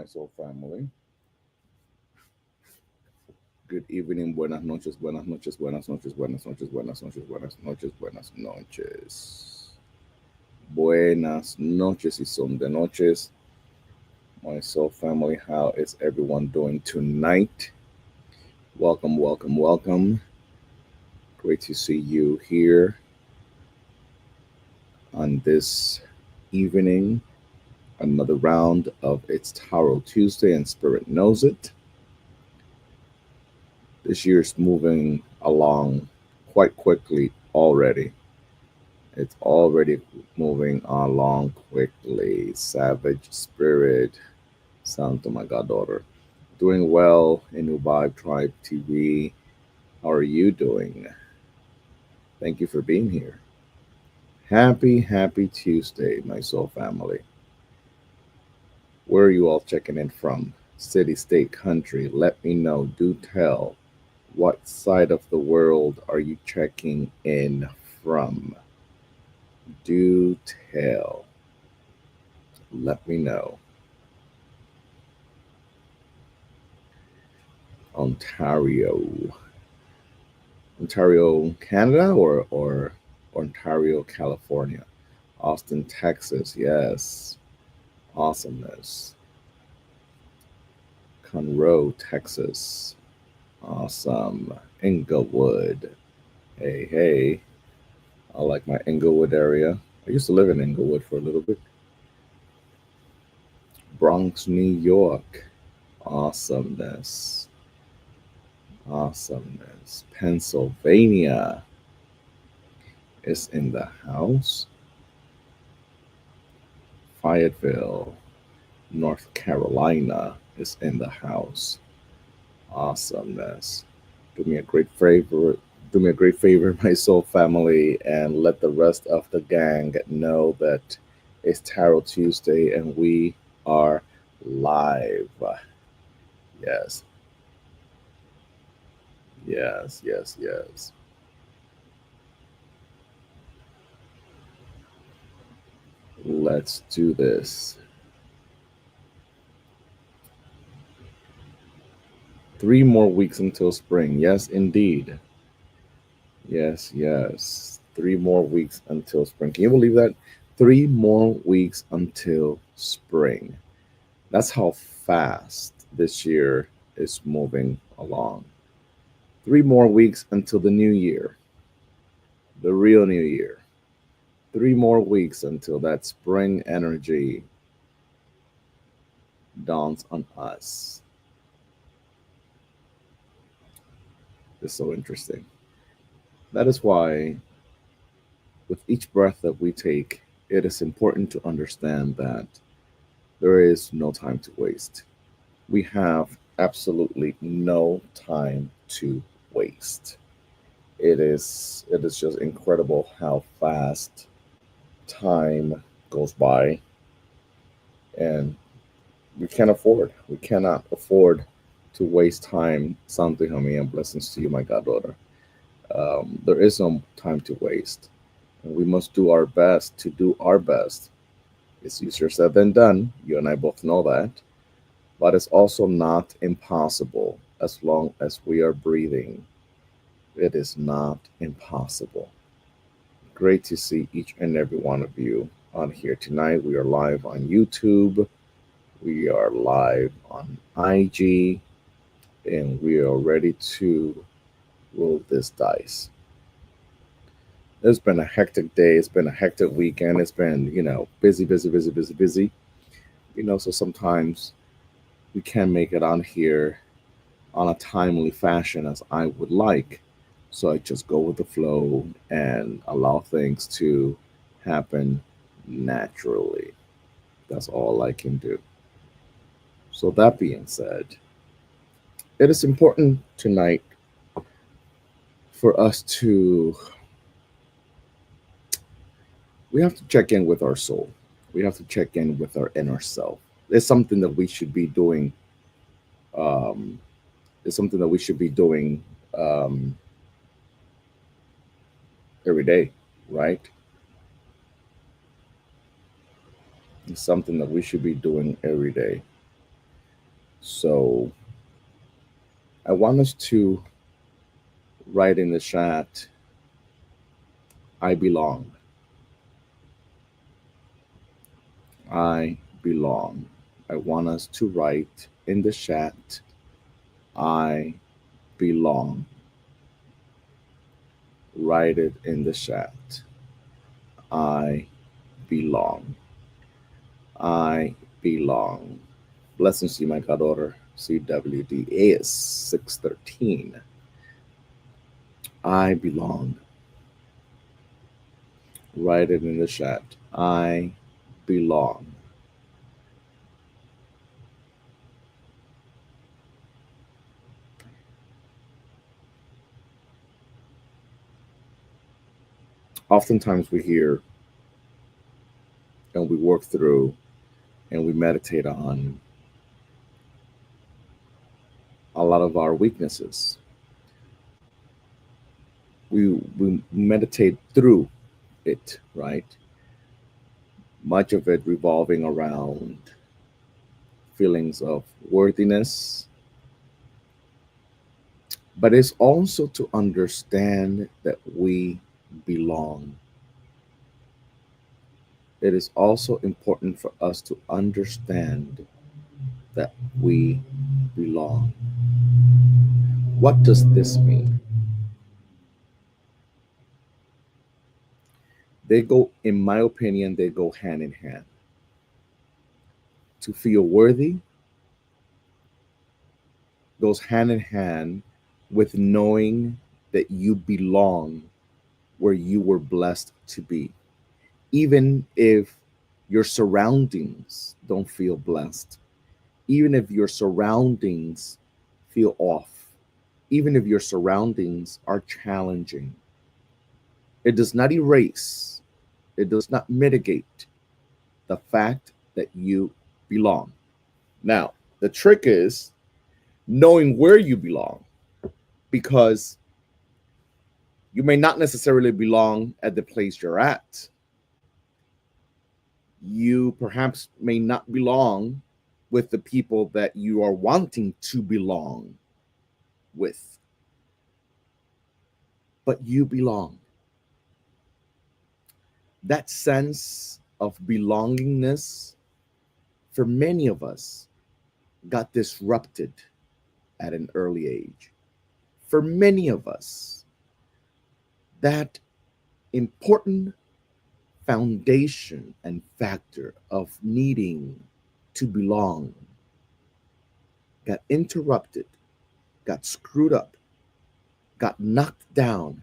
Soul Family. Good evening, buenas noches, buenas noches, buenas noches, buenas noches, buenas noches, buenas noches, buenas noches. Buenas noches y son de noches. My Soul Family, how is everyone doing tonight? Welcome, welcome, welcome. Great to see you here on this evening. Another round of It's Tarot Tuesday and Spirit Knows It. This year's moving along quite quickly already. It's already moving along quickly. Savage Spirit, Santo my goddaughter. Doing well in New Vibe Tribe TV. How are you doing? Thank you for being here. Happy Tuesday, my soul family. Where are you all checking in from? City, state, country. Let me know. Do tell. What side of the world are you checking in from? Do tell. Let me know. Ontario. Ontario, Canada or Ontario, California? Austin, Texas. Yes. Awesomeness. Conroe, Texas. Awesome. Inglewood. Hey, hey. I like my Inglewood area. I used to live in Inglewood for a little bit. Bronx, New York. Awesomeness. Awesomeness. Pennsylvania is in the house. Fayetteville, North Carolina is in the house. Awesomeness. Do me a great favor. Do me a great favor, my soul family, and let the rest of the gang know that it's Tarot Tuesday and we are live. Yes. Yes, yes, yes. Let's do this. 3 more weeks until spring. Yes, indeed. Yes, yes. 3 more weeks until spring. Can you believe that? 3 more weeks until spring. That's how fast this year is moving along. 3 more weeks until the new year, the real new year. 3 more weeks until that spring energy dawns on us. It's so interesting. That is why, with each breath that we take, it is important to understand that there is no time to waste. We have absolutely no time to waste. It is just incredible how fast time goes by, and we cannot afford to waste time. Santo Hami, and blessings to you, my goddaughter. There is no time to waste, and we must do our best to do our best. It's easier said than done. You and I both know that, but it's also not impossible as long as we are breathing. It is not impossible. Great to see each and every one of you on here tonight. We are live on YouTube, we are live on IG, and we are ready to roll this dice. It's been a hectic day, it's been a hectic weekend, it's been, busy, busy, busy, busy, busy. So sometimes we can't make it on here on a timely fashion as I would like. So I just go with the flow and allow things to happen naturally. That's all I can do. So, that being said, it is important tonight for us to, we have to check in with our soul. We have to check in with our inner self. It's something that we should be doing. Um, it's something that we should be doing um, every day, right? It's something that we should be doing every day. So I want us to write in the chat, I belong. I belong. I want us to write in the chat, I belong. Write it in the chat. I belong. I belong. Blessings to you, my goddaughter. CWD is 613. I belong. Write it in the chat. I belong. Oftentimes we hear and we work through and we meditate on a lot of our weaknesses. We meditate through it, right? Much of it revolving around feelings of worthiness, but it's also to understand that we belong. It is also important for us to understand that we belong. What does this mean? They go, in my opinion, they go hand in hand. To feel worthy goes hand in hand with knowing that you belong where you were blessed to be. Even if your surroundings don't feel blessed, even if your surroundings feel off, even if your surroundings are challenging, it does not erase, it does not mitigate the fact that you belong. Now, the trick is knowing where you belong, because you may not necessarily belong at the place you're at. You perhaps may not belong with the people that you are wanting to belong with, but you belong. That sense of belongingness for many of us got disrupted at an early age. For many of us, that important foundation and factor of needing to belong got interrupted, got screwed up, got knocked down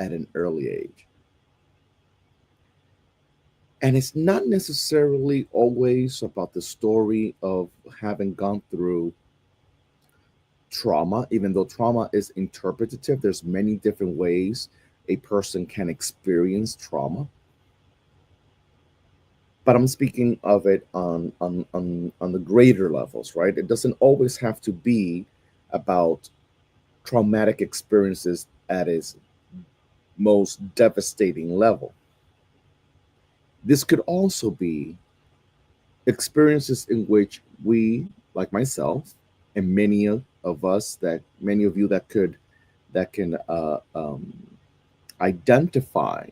at an early age. And it's not necessarily always about the story of having gone through trauma, even though trauma is interpretative. There's many different ways a person can experience trauma. But I'm speaking of it on the greater levels, right? It doesn't always have to be about traumatic experiences at its most devastating level. This could also be experiences in which we, like myself, and many of us, that many of you that can identify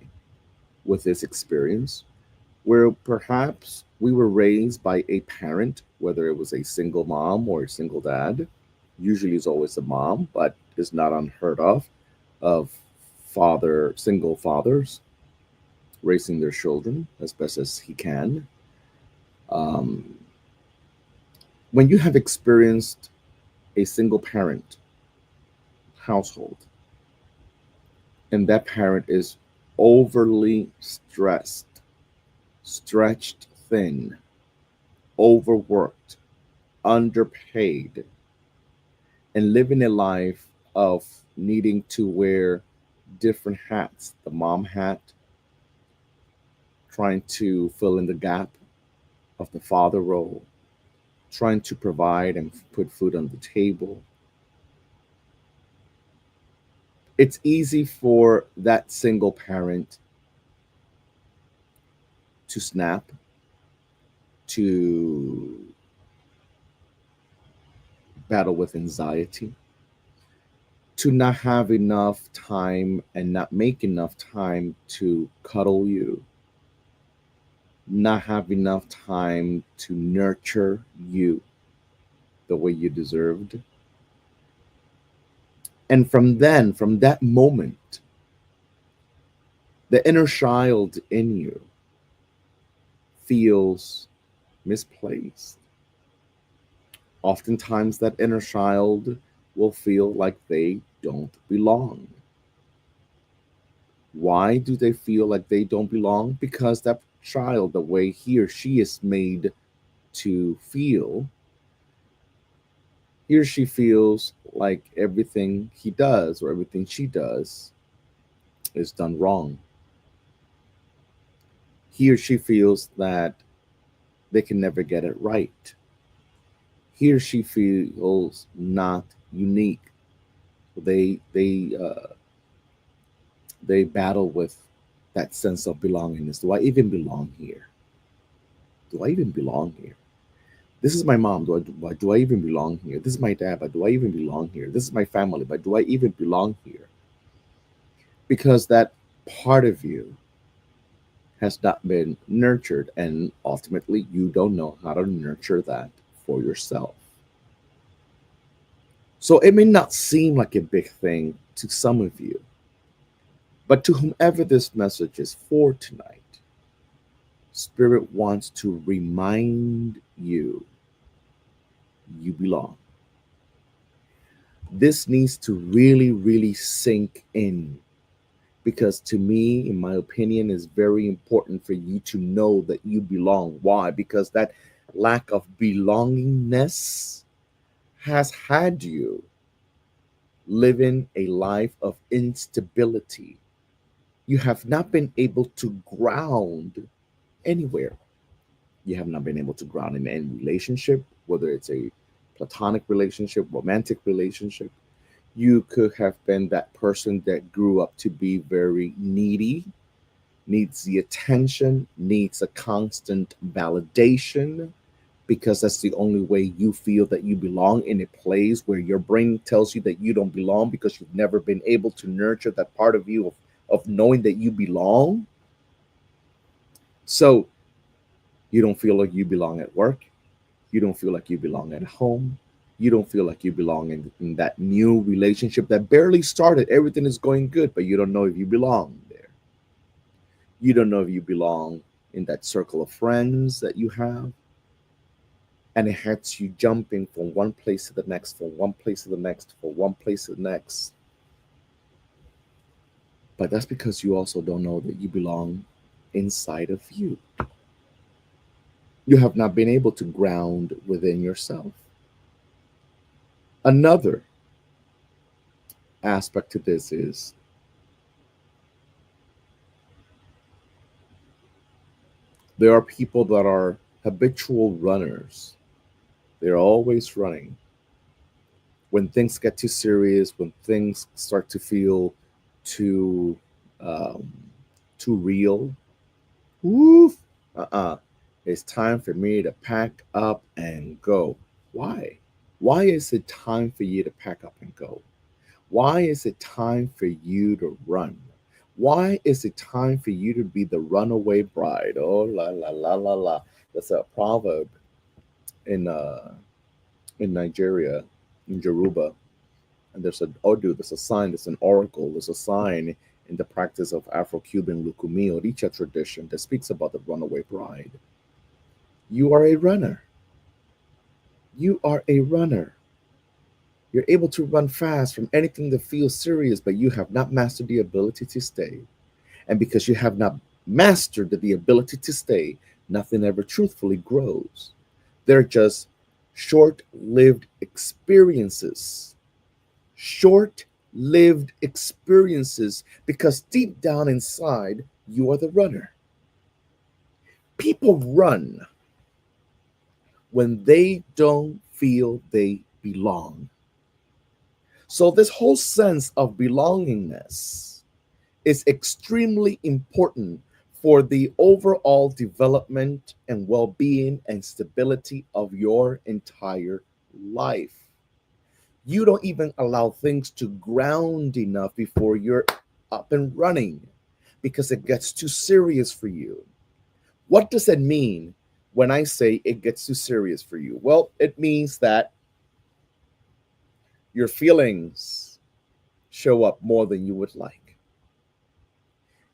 with this experience, where perhaps we were raised by a parent, whether it was a single mom or a single dad. Usually it's always a mom, but it's not unheard of single fathers raising their children as best as he can. Um, when you have experienced a single parent household and that parent is overly stressed, stretched thin, overworked, underpaid, and living a life of needing to wear different hats, the mom hat, trying to fill in the gap of the father role, trying to provide and put food on the table. It's easy for that single parent to snap, to battle with anxiety, to not have enough time and not make enough time to cuddle you, not have enough time to nurture you the way you deserved. And from that moment, the inner child in you feels misplaced. Oftentimes, that inner child will feel like they don't belong. Why do they feel like they don't belong? Because that child, the way he or she is made to feel, he or she feels like everything he does or everything she does is done wrong. He or she feels that they can never get it right. He or she feels not unique. They battle with that sense of belongingness. Do I even belong here? Do I even belong here? This is my mom. Do I even belong here? This is my dad, but do I even belong here? This is my family, but do I even belong here? Because that part of you has not been nurtured, and ultimately, you don't know how to nurture that for yourself. So it may not seem like a big thing to some of you, but to whomever this message is for tonight, Spirit wants to remind you you belong. This needs to really, really sink in because, to me, in my opinion, is very important for you to know that you belong. Why? Because that lack of belongingness has had you living a life of instability. You have not been able to ground anywhere. You have not been able to ground in any relationship, whether it's a platonic relationship, romantic relationship. You could have been that person that grew up to be very needy, needs the attention, needs a constant validation, because that's the only way you feel that you belong in a place where your brain tells you that you don't belong because you've never been able to nurture that part of you of knowing that you belong. So you don't feel like you belong at work. You don't feel like you belong at home. You don't feel like you belong in that new relationship that barely started. Everything is going good, but you don't know if you belong there. You don't know if you belong in that circle of friends that you have. And it has you jumping from one place to the next, from one place to the next, from one place to the next. But that's because you also don't know that you belong inside of you. You have not been able to ground within yourself. Another aspect to this is there are people that are habitual runners. They're always running. When things get too serious, when things start to feel too um, too real, woof, uh-uh, it's time for me to pack up and go. Why? Why is it time for you to pack up and go? Why is it time for you to run? Why is it time for you to be the runaway bride? Oh la la la la la. That's a proverb in Nigeria, in Yoruba. And there's an Odu, there's a sign, there's an oracle, there's a sign in the practice of Afro-Cuban Lukumi Oricha tradition that speaks about the runaway bride. You are a runner. You are a runner. You're able to run fast from anything that feels serious, but you have not mastered the ability to stay. And because you have not mastered the ability to stay, nothing ever truthfully grows. They're just short lived experiences. Short lived experiences because deep down inside, you are the runner. People run when they don't feel they belong. So, this whole sense of belongingness is extremely important for the overall development and well being and stability of your entire life. You don't even allow things to ground enough before you're up and running because it gets too serious for you. What does it mean when I say it gets too serious for you? Well, it means that your feelings show up more than you would like.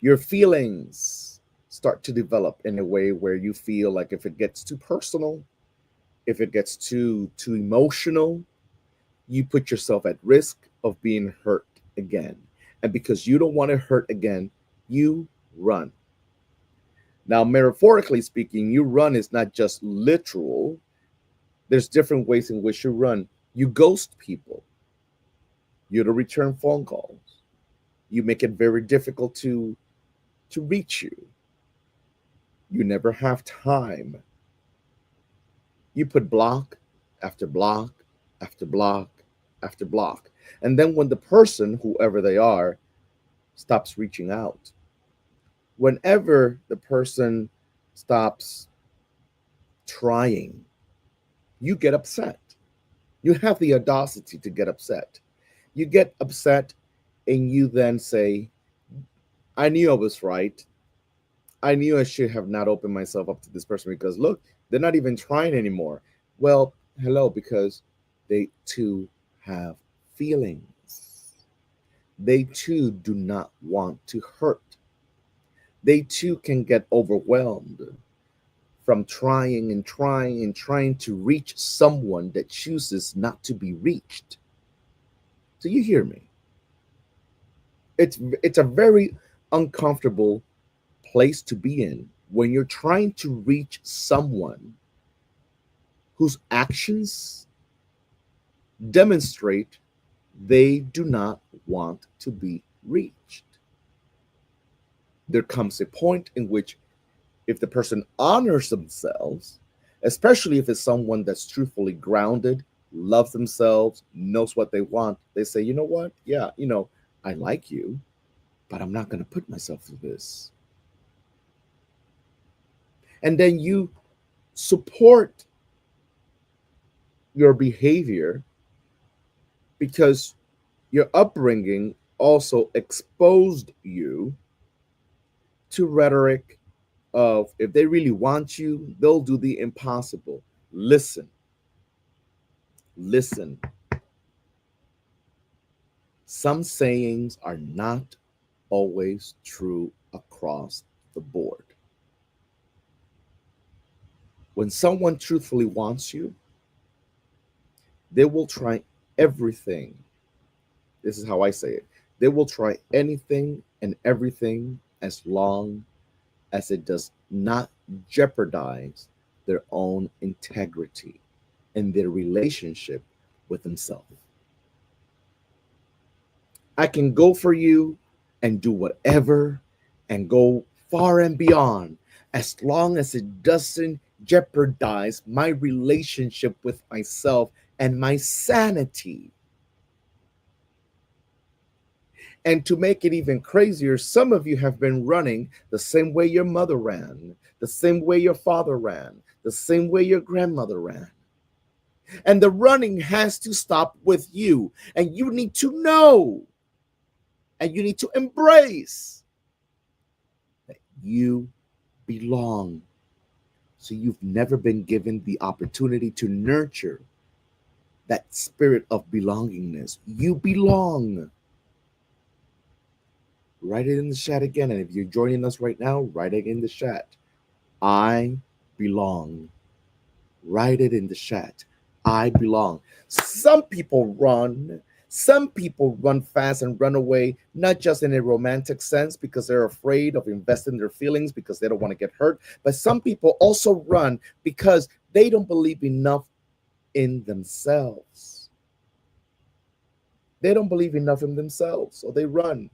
Your feelings start to develop in a way where you feel like if it gets too personal, if it gets too emotional, you put yourself at risk of being hurt again. And because you don't want to hurt again, you run. Now, metaphorically speaking, you run is not just literal. There's different ways in which you run. You ghost people. You don't return phone calls. You make it very difficult to reach you. You never have time. You put block after block after block after block. And then when the person, whoever they are, stops reaching out, whenever the person stops trying, you get upset. You have the audacity to get upset. You get upset and you then say, I knew I was right. I knew I should have not opened myself up to this person because look, they're not even trying anymore. Well, hello, because they too have feelings. They too do not want to hurt. They too can get overwhelmed from trying and trying and trying to reach someone that chooses not to be reached. Do you hear me? It's a very uncomfortable place to be in when you're trying to reach someone whose actions demonstrate they do not want to be reached. There comes a point in which, if the person honors themselves, especially if it's someone that's truthfully grounded, loves themselves, knows what they want, they say, you know what? Yeah, I like you, but I'm not going to put myself through this. And then you support your behavior because your upbringing also exposed you to rhetoric of if they really want you, they'll do the impossible. Listen, listen. Some sayings are not always true across the board. When someone truthfully wants you, they will try everything. This is how I say it. They will try anything and everything as long as it does not jeopardize their own integrity and their relationship with themselves. I can go for you and do whatever and go far and beyond as long as it doesn't jeopardize my relationship with myself and my sanity. And to make it even crazier, some of you have been running the same way your mother ran, the same way your father ran, the same way your grandmother ran. And the running has to stop with you. And you need to know and you need to embrace that you belong. So you've never been given the opportunity to nurture that spirit of belongingness. You belong. Write it in the chat again. And if you're joining us right now, write it in the chat. I belong. Write it in the chat. I belong. Some people run. Some people run fast and run away, not just in a romantic sense because they're afraid of investing their feelings because they don't want to get hurt. But some people also run because they don't believe enough in themselves. They don't believe enough in themselves, so they run.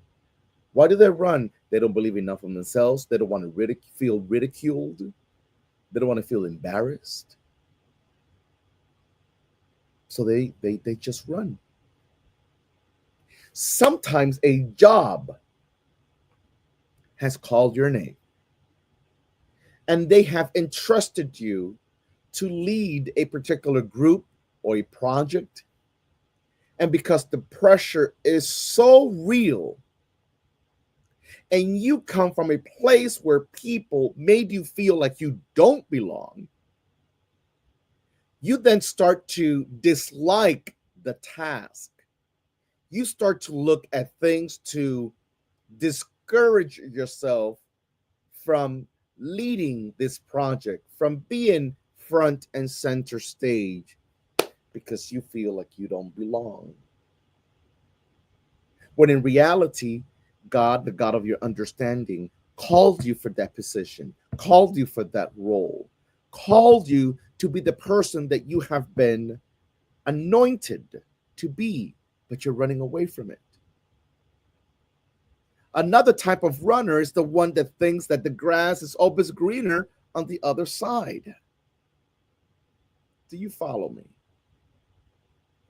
Why do they run? They don't believe enough in themselves. They don't want to feel ridiculed. They don't want to feel embarrassed. So they just run. Sometimes a job has called your name and they have entrusted you to lead a particular group or a project, And because the pressure is so real, and you come from a place where people made you feel like you don't belong, you then start to dislike the task. You start to look at things to discourage yourself from leading this project, from being front and center stage, because you feel like you don't belong. When in reality, God, the God of your understanding, called you for that position, called you for that role, called you to be the person that you have been anointed to be, but you're running away from it. Another type of runner is the one that thinks that the grass is always greener on the other side. Do you follow me?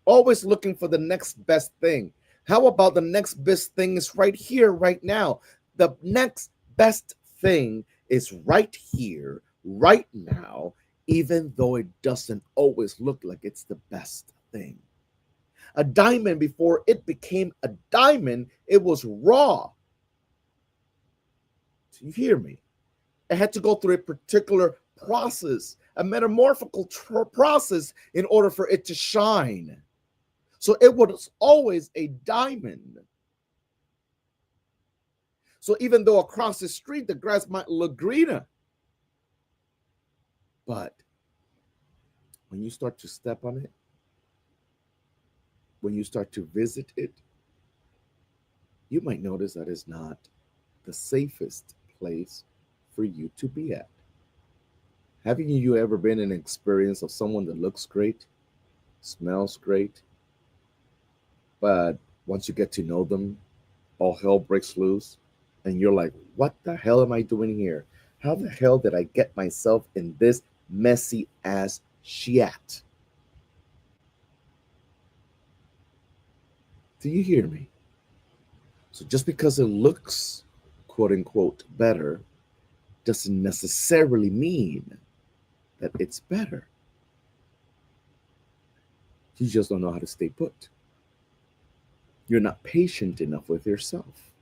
Always looking for the next best thing. How about the next best thing is right here, right now? The next best thing is right here, right now, even though it doesn't always look like it's the best thing. A diamond, before it became a diamond, it was raw. Do you hear me? It had to go through a particular process, a metamorphical process in order for it to shine. So it was always a diamond. So even though across the street the grass might look greener, but when you start to step on it, when you start to visit it, you might notice that it's not the safest place for you to be at. Haven't you ever been in an experience of someone that looks great, smells great, but once you get to know them, all hell breaks loose, and you're like, what the hell am I doing here? How the hell did I get myself in this messy ass shit? Do you hear me? So just because it looks quote unquote better doesn't necessarily mean that it's better. You just don't know how to stay put. You're not patient enough with yourself.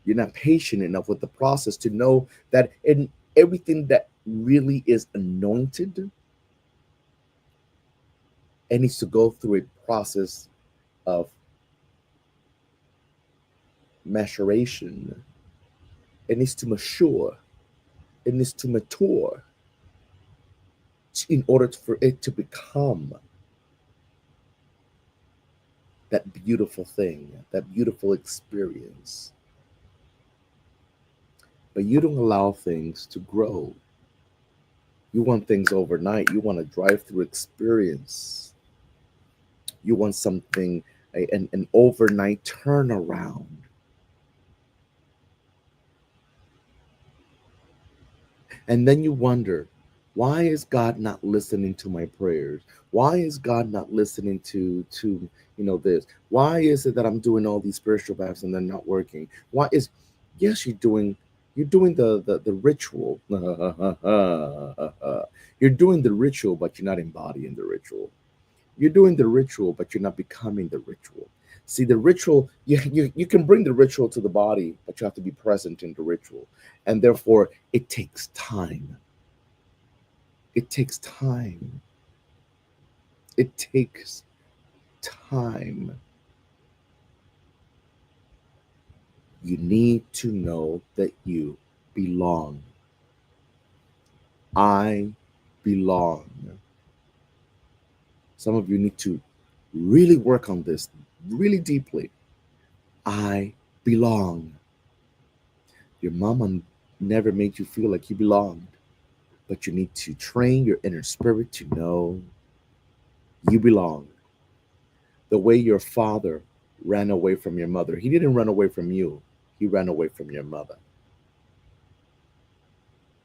You're not patient enough with the process to know that in everything that really is anointed, it needs to go through a process of maturation. It needs to mature. It needs to mature in order for it to become that beautiful thing, that beautiful experience. But you don't allow things to grow. You want things overnight. You want a drive-through experience. You want something, an overnight turnaround. And then you wonder, why is God not listening to my prayers? Why is God not listening to this? Why is it that I'm doing all these spiritual baths and they're not working? Why is yes, you're doing the ritual. You're doing the ritual, but you're not embodying the ritual. You're doing the ritual, but you're not becoming the ritual. See, the ritual, you can bring the ritual to the body, but you have to be present in the ritual. And therefore, it takes time. It takes time. It takes time. You need to know that you belong. I belong. Some of you need to really work on this really deeply. I belong. Your mama never made you feel like you belonged, but you need to train your inner spirit to know you belong. The way your father ran away from your mother, he didn't run away from you, he ran away from your mother.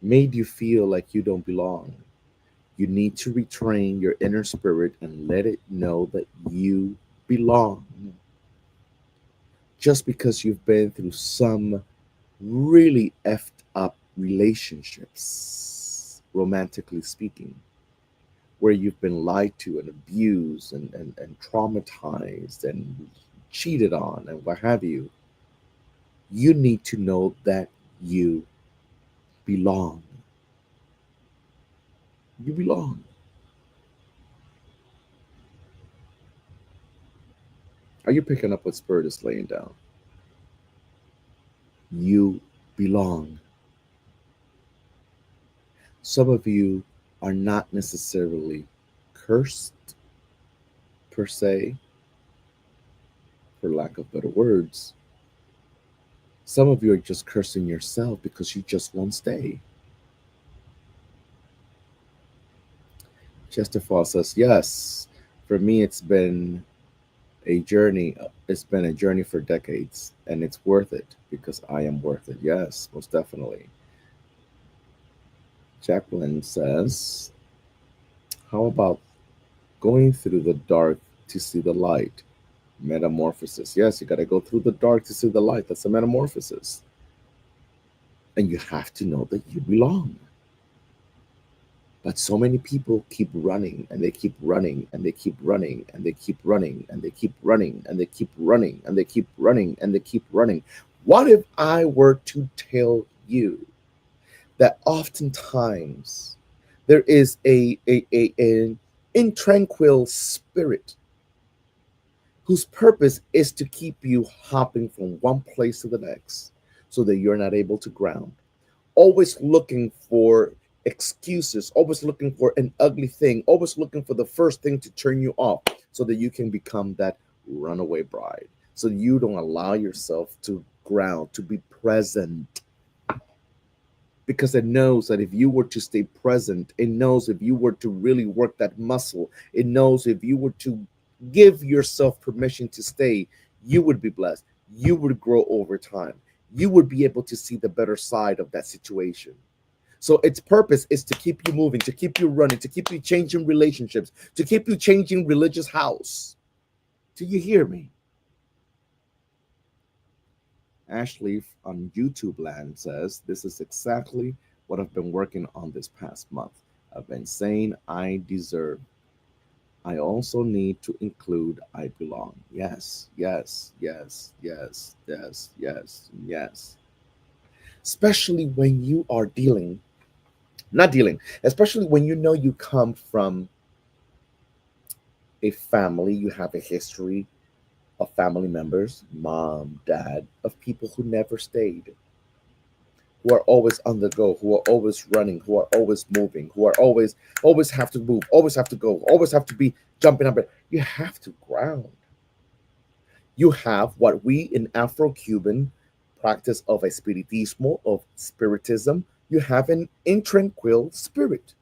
Made you feel like you don't belong. You need to retrain your inner spirit and let it know that you belong. Just because you've been through some really effed up relationships, romantically speaking, where you've been lied to and abused and traumatized and cheated on and what have you, you need to know that you belong. You belong. Are you picking up what Spirit is laying down? You belong. Some of you are not necessarily cursed per se, for lack of better words. Some of you are just cursing yourself because you just won't stay. Chesterfall says, yes, for me it's been a journey. It's been a journey for decades, and it's worth it because I am worth it. Yes, most definitely. Jacqueline says, how about going through the dark to see the light? Metamorphosis. Yes, you got to go through the dark to see the light. That's a metamorphosis. And you have to know that you belong. But so many people keep running and they keep running and they keep running and they keep running and they keep running and they keep running and they keep running and they keep running. What if I were to tell you that oftentimes there is an intranquil spirit whose purpose is to keep you hopping from one place to the next so that you're not able to ground, always looking for excuses, always looking for an ugly thing, always looking for the first thing to turn you off so that you can become that runaway bride. So you don't allow yourself to ground, to be present. Because it knows that if you were to stay present, it knows if you were to really work that muscle, it knows if you were to give yourself permission to stay, you would be blessed. You would grow over time. You would be able to see the better side of that situation. So its purpose is to keep you moving, to keep you running, to keep you changing relationships, to keep you changing religious house. Do you hear me? Ashley on YouTube land says, this is exactly what I've been working on this past month. I've been saying I deserve. I also need to include I belong. Yes, yes, yes, yes, yes, yes, yes. Especially when you are dealing, not dealing, especially when you know you come from a family, you have a history of family members, mom, dad, of people who never stayed, who are always on the go, who are always running, who are always moving, who are always have to move, always have to go, always have to be jumping up. You have to ground. You have what we in Afro-Cuban practice of espiritismo, of spiritism, you have an intranquil spirit,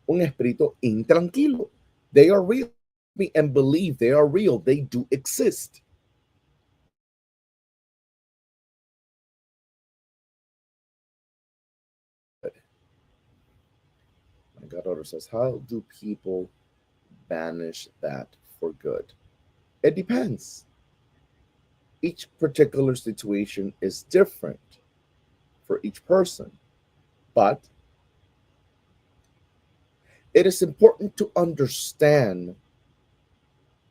un espíritu intranquilo. They are real. Me and believe they are real. They do exist. My goddaughter says, how do people banish that for good? It depends. Each particular situation is different for each person. But it is important to understand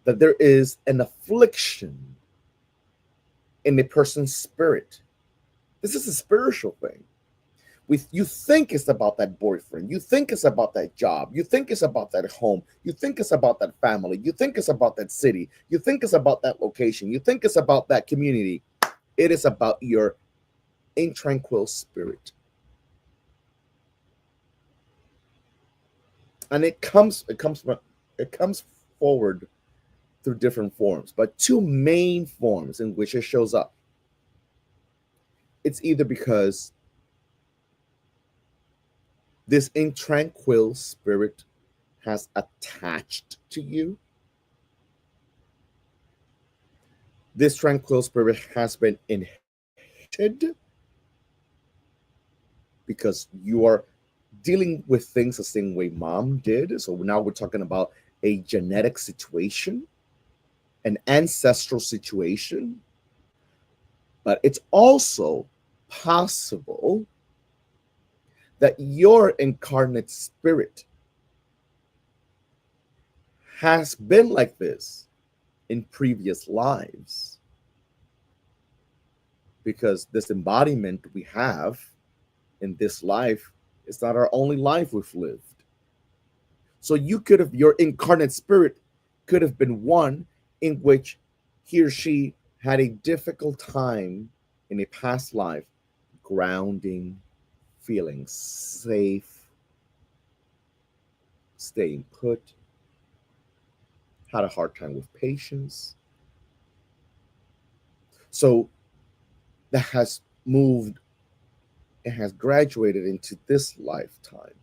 that there is an affliction in a person's spirit. This is a spiritual thing. You think it's about that boyfriend, you think it's about that job, you think it's about that home, you think it's about that family, you think it's about that city, you think it's about that location, you think it's about that community. It is about your intranquil spirit. And it comes forward through different forms, but two main forms in which it shows up. It's either because this intranquil spirit has attached to you. This tranquil spirit has been inherited because you are dealing with things the same way mom did. So now we're talking about a genetic situation, an ancestral situation, but it's also possible that your incarnate spirit has been like this in previous lives, because this embodiment we have in this life is not our only life we've lived. So you could have, your incarnate spirit could have been one in which he or she had a difficult time in a past life grounding, feeling safe, staying put, had a hard time with patience. So that has moved, it has graduated into this lifetime.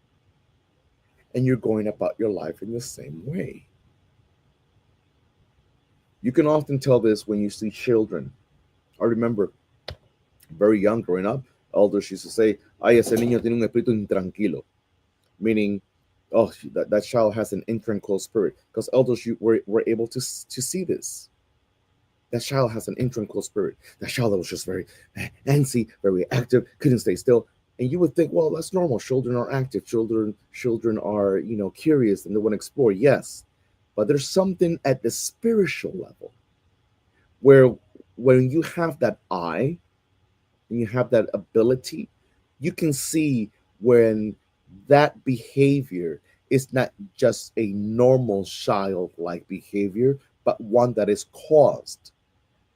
And you're going about your life in the same way. You can often tell this when you see children. I remember very young growing up, elders used to say, ay, ese niño tiene un espíritu intranquilo, meaning, oh, that child has an intranquil spirit. Because elders were able to see this. That child has an intranquil spirit. That child that was just very antsy, very active, couldn't stay still. And you would think, well, that's normal. Children are active. Children are, curious and they want to explore. Yes, but there's something at the spiritual level where when you have that eye and you have that ability, you can see when that behavior is not just a normal childlike behavior, but one that is caused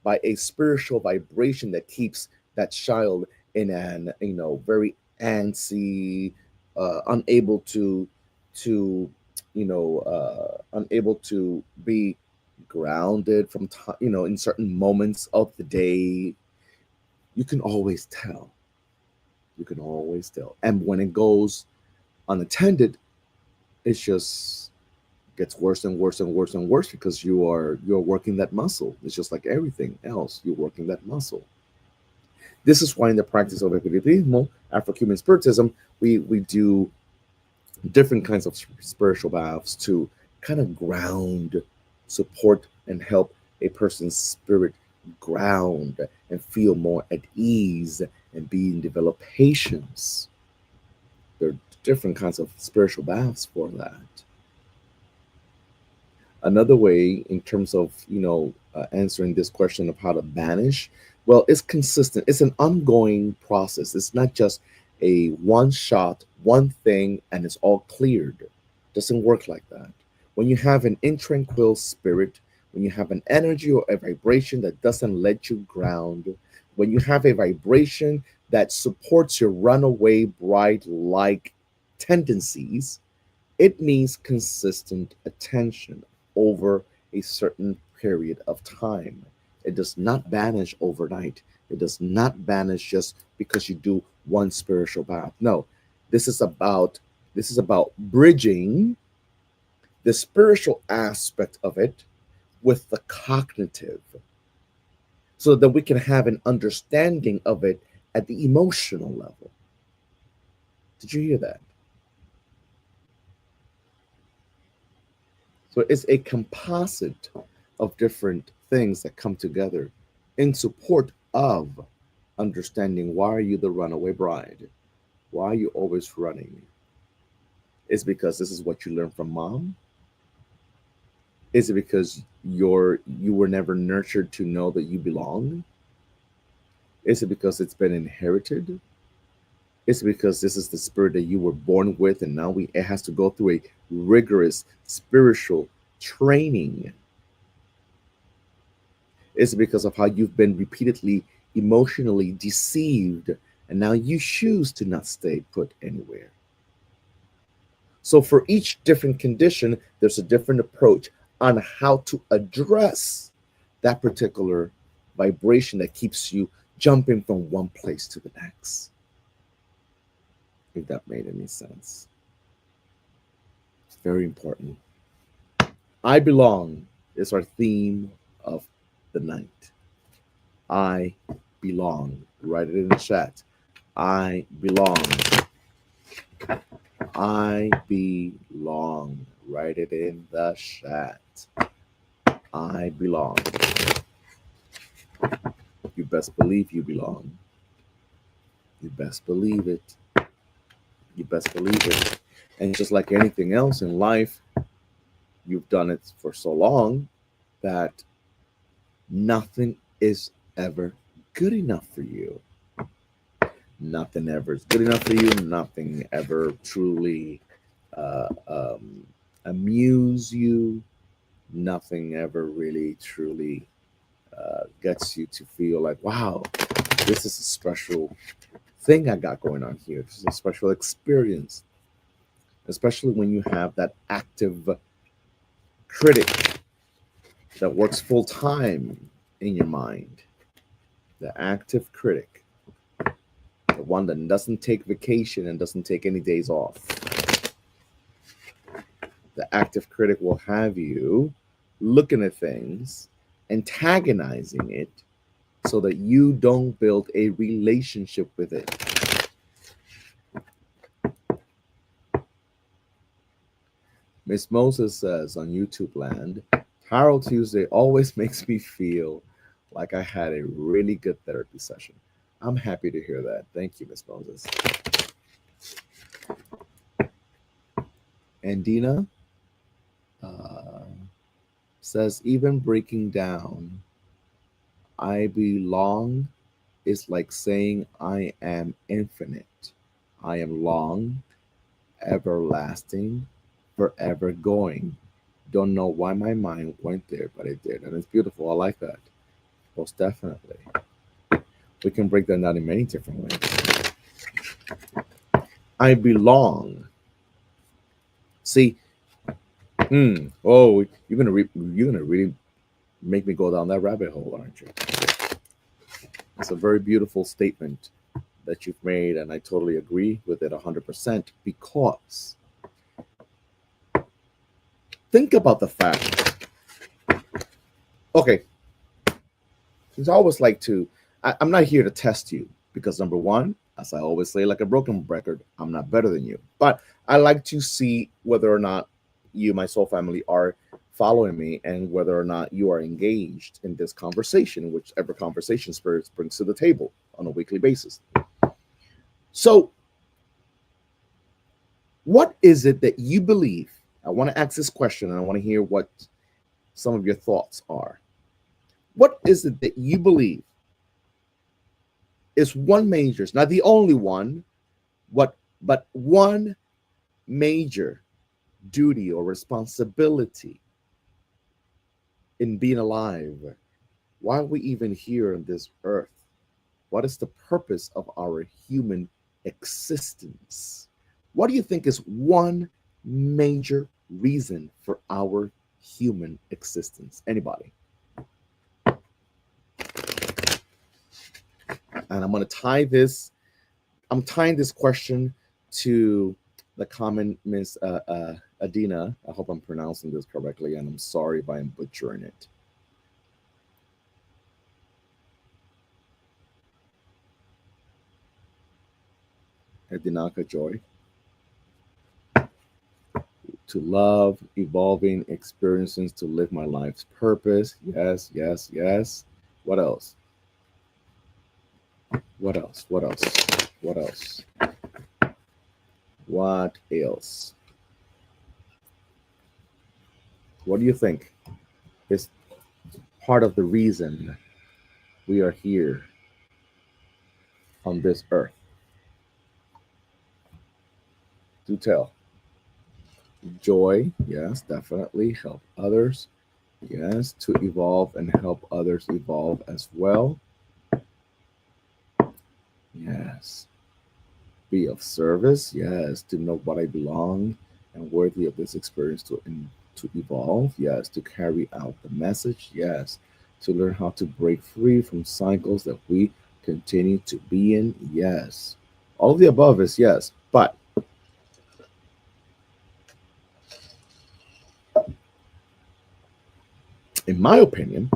by a spiritual vibration that keeps that child in an very antsy, unable to unable to be grounded from time, in certain moments of the day. You can always tell. You can always tell. And when it goes unattended, it's just gets worse and worse and worse and worse because you're working that muscle. It's just like everything else. You're working that muscle. This is why in the practice of Espiritismo, Afro-Cuban Spiritism, we do different kinds of spiritual baths to kind of ground, support, and help a person's spirit ground and feel more at ease and develop patience. There are different kinds of spiritual baths for that. Another way, in terms of answering this question of how to banish, well, it's consistent. It's an ongoing process. It's not just a one shot, one thing, and it's all cleared. It doesn't work like that. When you have an intranquil spirit, when you have an energy or a vibration that doesn't let you ground, when you have a vibration that supports your runaway bride like tendencies, it needs consistent attention over a certain period of time. It does not vanish overnight. It does not vanish just because you do one spiritual bath. No, this is about bridging the spiritual aspect of it with the cognitive, so that we can have an understanding of it at the emotional level. Did you hear that? So it's a composite of different things that come together in support of understanding why are you the runaway bride? Why are you always running? Is it because this is what you learned from mom? Is it because you were never nurtured to know that you belong? Is it because it's been inherited? Is it because this is the spirit that you were born with and now it has to go through a rigorous spiritual training? Is it because of how you've been repeatedly emotionally deceived and now you choose to not stay put anywhere? So for each different condition, there's a different approach on how to address that particular vibration that keeps you jumping from one place to the next. If that made any sense. It's very important. I belong is our theme of the night. I belong. Write it in the chat. I belong. I belong. Write it in the chat. I belong. You best believe you belong. You best believe it. You best believe it. And just like anything else in life, You've done it for so long that nothing is ever good enough for you. Nothing ever is good enough for you. Nothing ever truly uh, um, amuse you. Nothing ever really truly gets you to feel like, wow, this is a special thing I got going on here. This is a special experience, especially when you have that active critic that works full time in your mind. The active critic, the one that doesn't take vacation and doesn't take any days off. The active critic will have you looking at things, antagonizing it, so that you don't build a relationship with it. Miss Moses says on YouTube land, Tarot Tuesday always makes me feel like I had a really good therapy session. I'm happy to hear that. Thank you, Miss Moses. And Dina uh, says, even breaking down, I belong is like saying I am infinite. I am long, everlasting, forever going. Don't know why my mind went there, but it did. And it's beautiful. I like that. Most definitely. We can break that down in many different ways. I belong. See, oh, you're gonna really make me go down that rabbit hole, aren't you? It's a very beautiful statement that you've made, and I totally agree with it 100% because think about the fact. Okay, since I always like to, I'm not here to test you because number one, as I always say, like a broken record, I'm not better than you. But I like to see whether or not you, my soul family, are following me and whether or not you are engaged in this conversation, whichever conversation Spirit brings to the table on a weekly basis. So, what is it that you believe? I want to ask this question and I want to hear what some of your thoughts are. What is it that you believe is one major, it's not the only one, but one major duty or responsibility in being alive? Why are we even here on this earth? What is the purpose of our human existence? What do you think is one major reason for our human existence? Anybody? And I'm going to tie this, I'm tying this question to the comment, Miss Adina. I hope I'm pronouncing this correctly, and I'm sorry if I'm butchering it. Adinaka Joy. To love, evolving experiences to live my life's purpose. Yes, yes, yes. What else? What else? What else? What else? What else? What do you think is part of the reason we are here on this earth? Do tell. Joy, yes, definitely. Help others, yes. To evolve and help others evolve as well, yes. Be of service, yes. To know what I belong and worthy of this experience to evolve, yes. To carry out the message, yes. To learn how to break free from cycles that we continue to be in, yes. All of the above is yes, but in my opinion,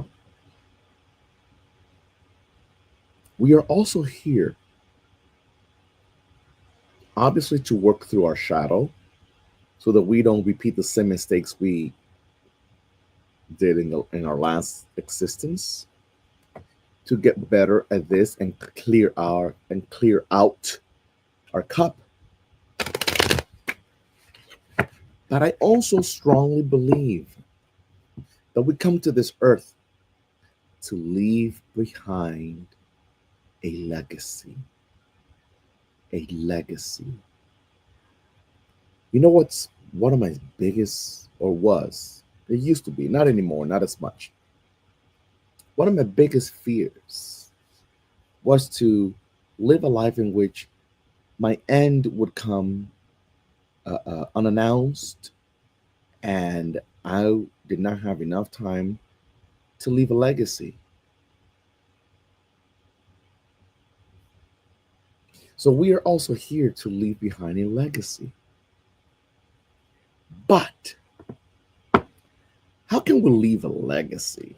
we are also here, obviously, to work through our shadow so that we don't repeat the same mistakes we did in our last existence, to get better at this and clear out our cup. But I also strongly believe that we come to this earth to leave behind a legacy. A legacy. You know what's one of my biggest, or was, it used to be, not anymore, not as much. One of my biggest fears was to live a life in which my end would come unannounced, and I did not have enough time to leave a legacy. So we are also here to leave behind a legacy. But how can we leave a legacy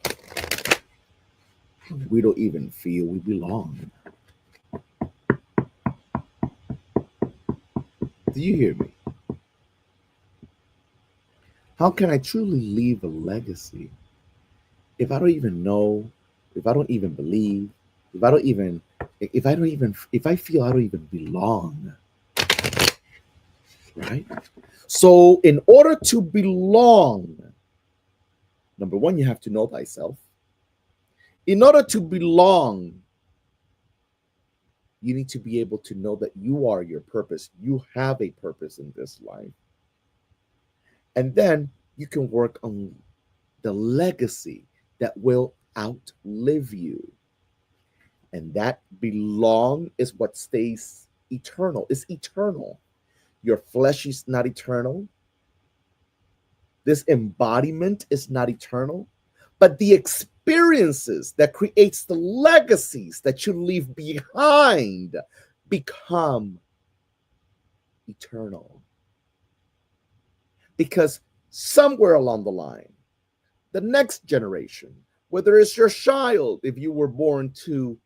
we don't even feel we belong? Do you hear me? How can I truly leave a legacy if I don't even know, if I don't even believe, if I don't even, if I don't even, if I feel I don't even belong, right? So, in order to belong, number one, you have to know thyself. In order to belong, you need to be able to know that you are your purpose. You have a purpose in this life. And then you can work on the legacy that will outlive you. And that belong is what stays eternal. It's eternal. Your flesh is not eternal. This embodiment is not eternal. But the experiences that creates the legacies that you leave behind become eternal. Because somewhere along the line, the next generation, whether it's your child, if you were born to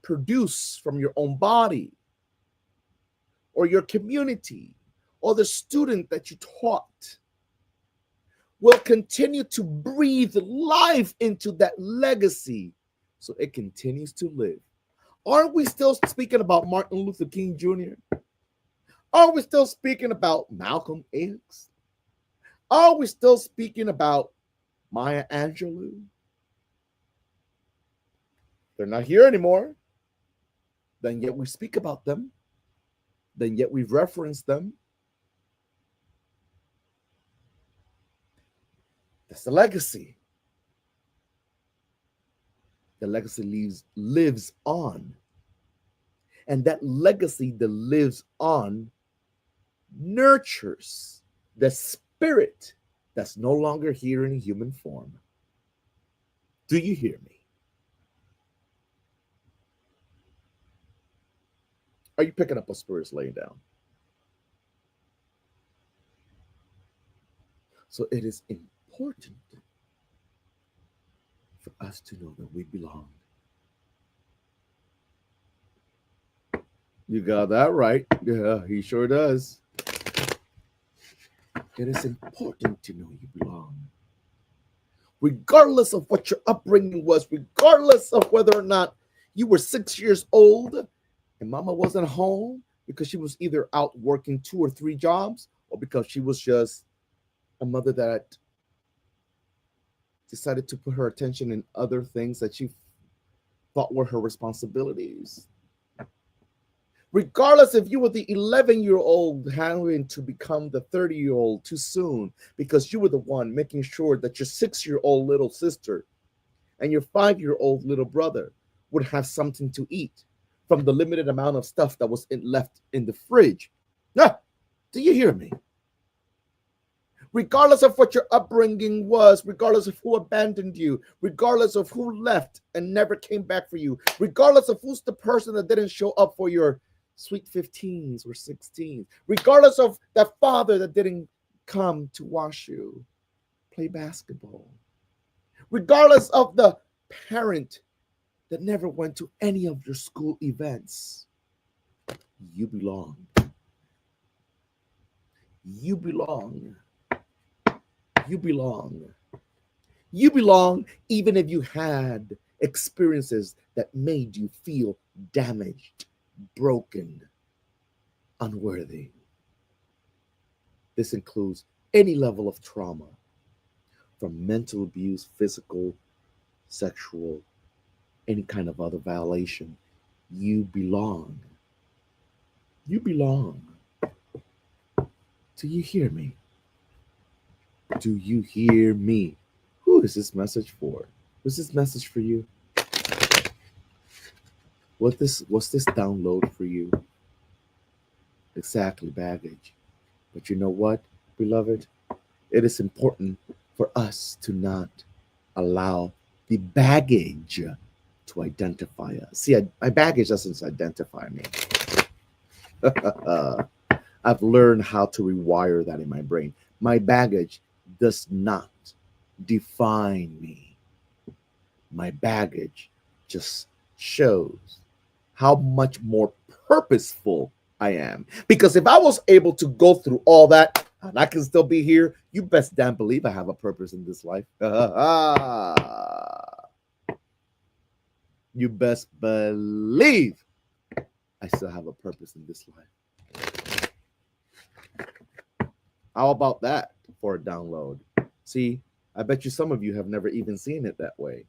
produce from your own body, or your community, or the student that you taught, will continue to breathe life into that legacy so it continues to live. Aren't we still speaking about Martin Luther King Jr.? Are we still speaking about Malcolm X? Are we still speaking about Maya Angelou? They're not here anymore. Then yet we speak about them. Then yet we reference them. That's the legacy. The legacy lives on. And that legacy that lives on nurtures the spirit that's no longer here in human form. Do you hear me? Are you picking up what Spirit's laying down? So it is important for us to know that we belong. You got that right. Yeah, he sure does. It is important to know you belong. Regardless of what your upbringing was, regardless of whether or not you were 6 years old and mama wasn't home because she was either out working 2 or 3 jobs, or because she was just a mother that decided to put her attention in other things that she thought were her responsibilities. Regardless if you were the 11-year-old having to become the 30-year-old too soon because you were the one making sure that your 6-year-old little sister and your 5-year-old little brother would have something to eat from the limited amount of stuff that was left in the fridge. Ah, do you hear me? Regardless of what your upbringing was, regardless of who abandoned you, regardless of who left and never came back for you, regardless of who's the person that didn't show up for your sweet 15s or 16s, regardless of that father that didn't come to wash you, play basketball, regardless of the parent that never went to any of your school events, you belong. You belong. You belong. You belong even if you had experiences that made you feel damaged, broken, unworthy. This includes any level of trauma, from mental abuse, physical, sexual, any kind of other violation, you belong. You belong. Do you hear me? Do you hear me? Who is this message for? Was this message for you? What's this download for you? Exactly, baggage. But you know what, beloved? It is important for us to not allow the baggage to identify us. See, my baggage doesn't identify me. I've learned how to rewire that in my brain. My baggage does not define me. My baggage just shows how much more purposeful I am. Because if I was able to go through all that and I can still be here, you best damn believe I have a purpose in this life. You best believe I still have a purpose in this life. How about that for a download? See, I bet you some of you have never even seen it that way.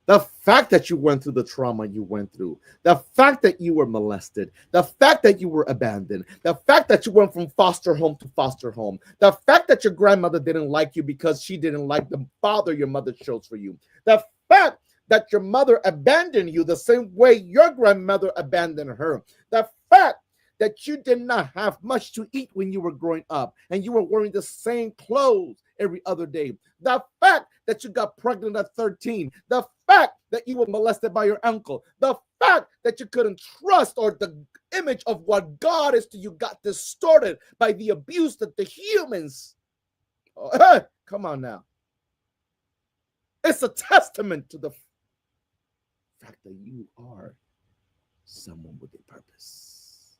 The fact that you went through the trauma you went through, the fact that you were molested, the fact that you were abandoned, the fact that you went from foster home to foster home, the fact that your grandmother didn't like you because she didn't like the father your mother chose for you, the fact that your mother abandoned you the same way your grandmother abandoned her, the fact that you did not have much to eat when you were growing up and you were wearing the same clothes every other day, the fact that you got pregnant at 13, the fact that you were molested by your uncle, the fact that you couldn't trust, or the image of what God is to you got distorted by the abuse that the humans, come on now. It's a testament to the fact that you are someone with a purpose.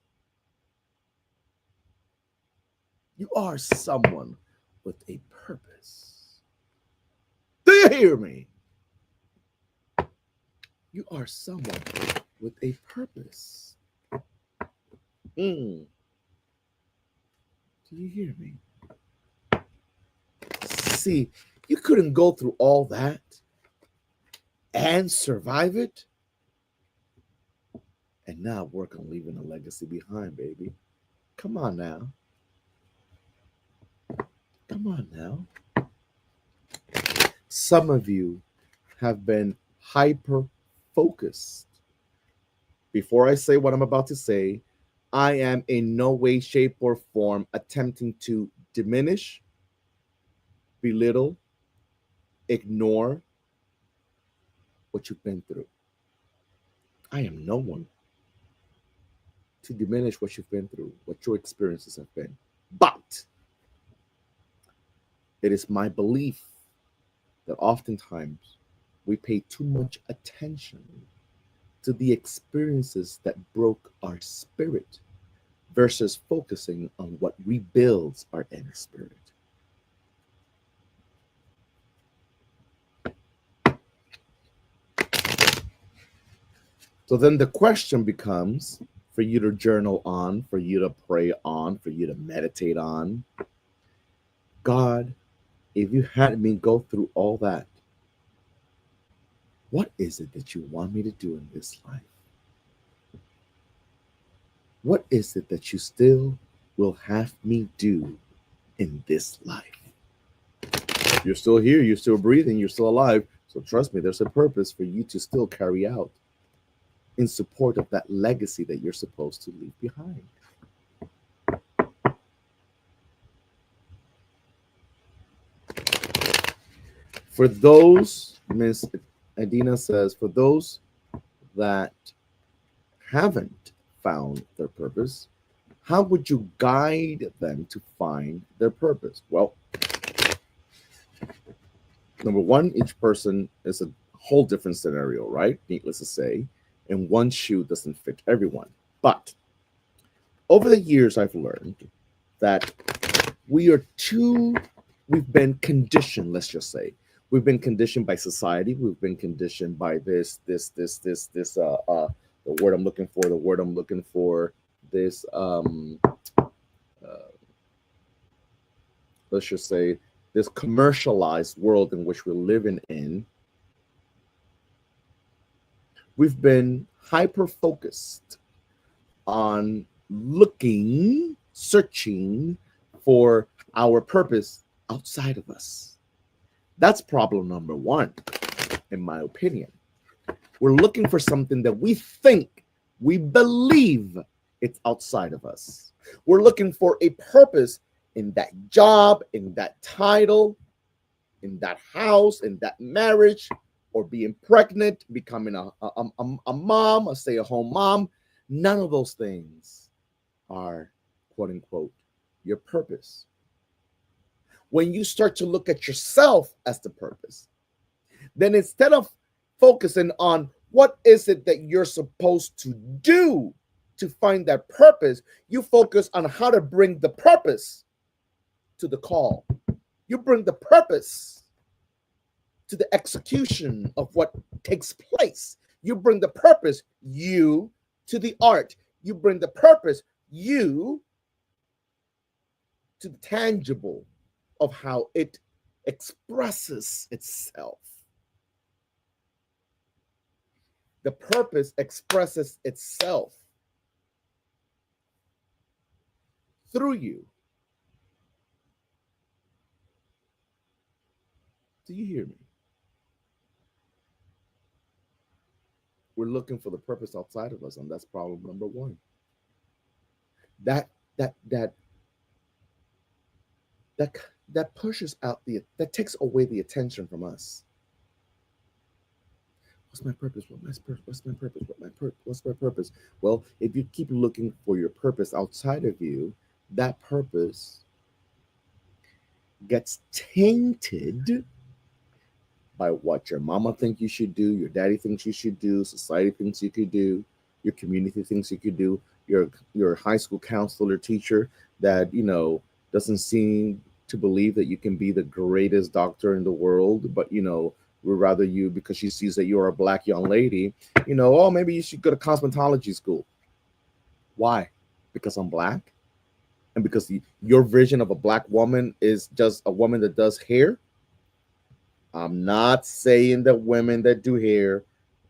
You are someone with a purpose. Do you hear me? You are someone with a purpose. Do you hear me? See, you couldn't go through all that and survive it and not work on leaving a legacy behind, baby. Come on now. Come on now. Some of you have been hyper focused. Before I say what I'm about to say, I am in no way, shape, or form attempting to diminish, belittle, ignore what you've been through. I am no one to diminish what you've been through, what your experiences have been. But it is my belief that oftentimes we pay too much attention to the experiences that broke our spirit versus focusing on what rebuilds our inner spirit. So then the question becomes for you to journal on, for you to pray on, for you to meditate on. God, if you had me go through all that, what is it that you want me to do in this life? What is it that you still will have me do in this life? You're still here, you're still breathing, you're still alive. So trust me, there's a purpose for you to still carry out in support of that legacy that you're supposed to leave behind. For those, Miss Adina says, for those that haven't found their purpose, how would you guide them to find their purpose? Well, number one, each person is a whole different scenario, right? Needless to say, and one shoe doesn't fit everyone. But over the years, I've learned that we've been conditioned, let's just say. We've been conditioned by society. We've been conditioned by the word I'm looking for, this, let's just say, this commercialized world in which we're living in, we've been hyper focused on looking, searching for our purpose outside of us. That's problem number one, in my opinion. We're looking for something that we think, we believe it's outside of us. We're looking for a purpose in that job, in that title, in that house, in that marriage, or being pregnant, becoming a mom, a stay-at-home mom. None of those things are, quote unquote, your purpose. When you start to look at yourself as the purpose, then instead of focusing on what is it that you're supposed to do to find that purpose, you focus on how to bring the purpose to the call. You bring the purpose to the execution of what takes place. You bring the purpose, you, to the art. You bring the purpose, you, to the tangible of how it expresses itself. The purpose expresses itself through you. Do you hear me? We're looking for the purpose outside of us, and that's problem number one. That pushes out that takes away the attention from us. What's my purpose? What's my purpose? What's my purpose? Well, if you keep looking for your purpose outside of you, that purpose gets tainted by what your mama thinks you should do, your daddy thinks you should do, society thinks you could do, your community thinks you could do, your high school counselor teacher that, you know, doesn't seem to believe that you can be the greatest doctor in the world, but, you know, would rather you, because she sees that you're a black young lady, you know, oh, maybe you should go to cosmetology school. Why? Because I'm black? And because your vision of a black woman is just a woman that does hair? I'm not saying that women that do hair,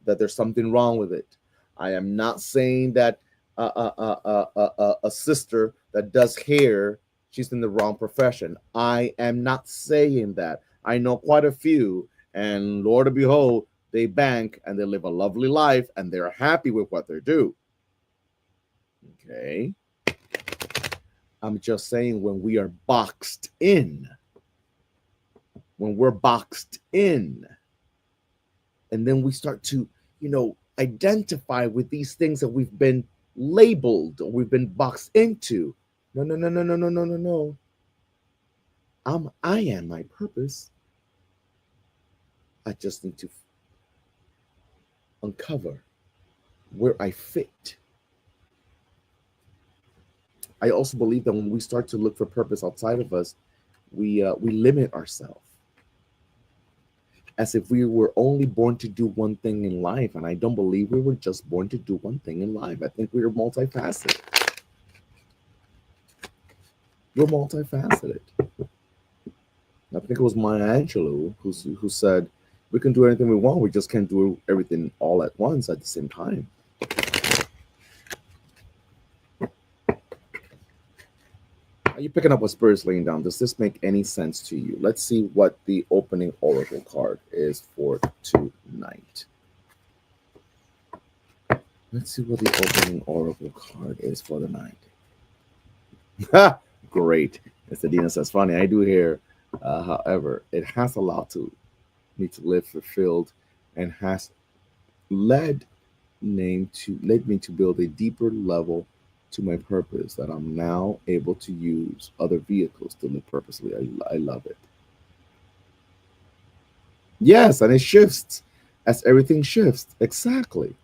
that there's something wrong with it. I am not saying that a sister that does hair, she's in the wrong profession. I am not saying that. I know quite a few, and Lord and behold, they bank and they live a lovely life and they're happy with what they do. Okay. I'm just saying, when we are boxed in, when we're boxed in, and then we start to, you know, identify with these things that we've been labeled or we've been boxed into. No. I am my purpose. I just need to uncover where I fit. I also believe that when we start to look for purpose outside of us, we limit ourselves, as if we were only born to do one thing in life. And I don't believe we were just born to do one thing in life. I think we are multifaceted. We're multifaceted. I think it was Maya Angelou who said, we can do anything we want, we just can't do everything all at once at the same time. Are you picking up what Spirit's laying down? Does this make any sense to you? Let's see what the opening oracle card is for tonight. Let's see what the opening oracle card is for the night. Great. As Adina says, funny, I do hear. However, it has allowed me to live fulfilled, and has led me to build a deeper level to my purpose, that I'm now able to use other vehicles to live purposely. I love it. Yes, and it shifts as everything shifts. Exactly.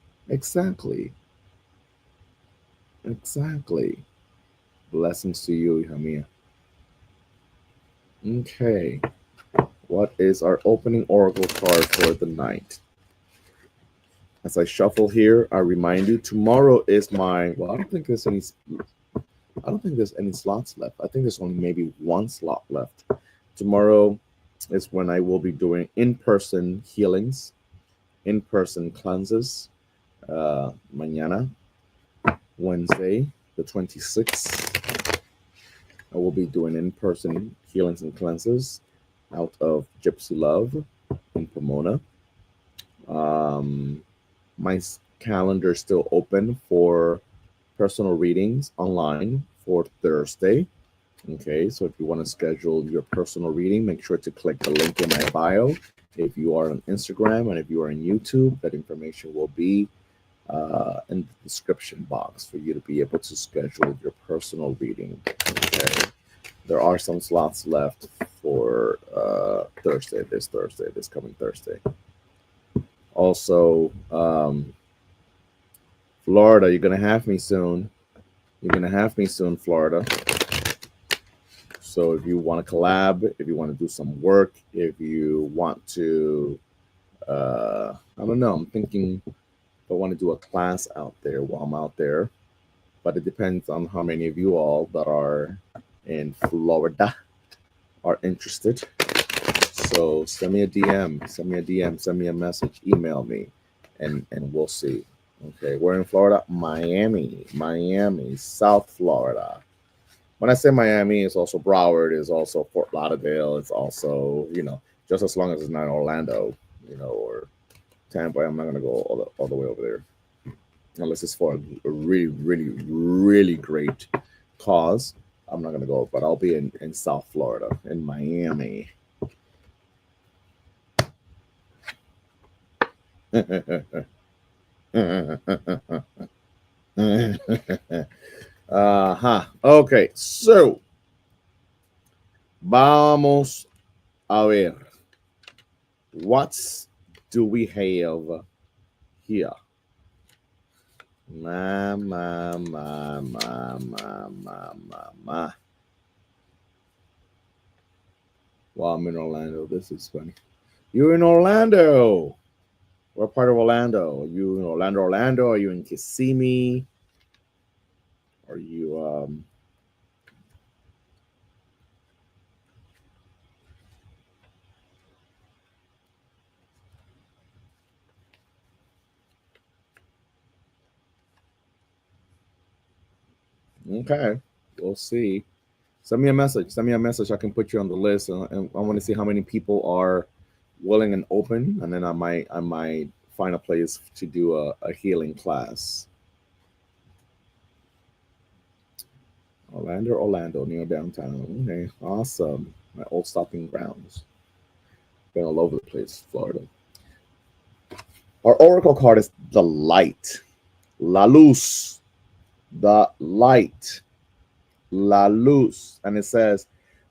Blessings to you, Ihamia. Okay. What is our opening oracle card for the night? As I shuffle here, I remind you, tomorrow is my, well, I don't think there's any I don't think there's any slots left. I think there's only maybe one slot left. Tomorrow is when I will be doing in-person healings, in-person cleanses. Mañana, Wednesday, the 26th, I will be doing in-person healings and cleanses out of Gypsy Love in Pomona. Um, my calendar is still open for personal readings online for Thursday. Okay, so if you want to schedule your personal reading, make sure to click the link in my bio. If you are on Instagram and if you are on YouTube, that information will be in the description box for you to be able to schedule your personal reading. Okay, there are some slots left for Thursday, this coming Thursday. Also, Florida, you're gonna have me soon. You're gonna have me soon, Florida. So if you want to collab, if you want to do some work, if you want to, I don't know, I'm thinking if I want to do a class out there while I'm out there, but it depends on how many of you all that are in Florida are interested. So send me a DM, send me a message, email me, and we'll see. Okay, we're in Florida, Miami, South Florida. When I say Miami, it's also Broward, it's also Fort Lauderdale, it's also, just as long as it's not Orlando, or Tampa. I'm not gonna go all the way over there unless it's for a really, really, really great cause. I'm not gonna go, but I'll be in South Florida, in Miami. Okay, so vamos a ver. What do we have here? Ma. Wow, I'm in Orlando. This is funny. You're in Orlando. What part of Orlando? Are you in Orlando? Are you in Kissimmee? Are you okay? We'll see. Send me a message. Send me a message. I can put you on the list, and I want to see how many people are willing and open, and then I might find a place to do a healing class. Orlando, near downtown. Okay, awesome. My old stopping grounds. Been all over the place, Florida. Our oracle card is the light, la luz, the light, la luz, and it says,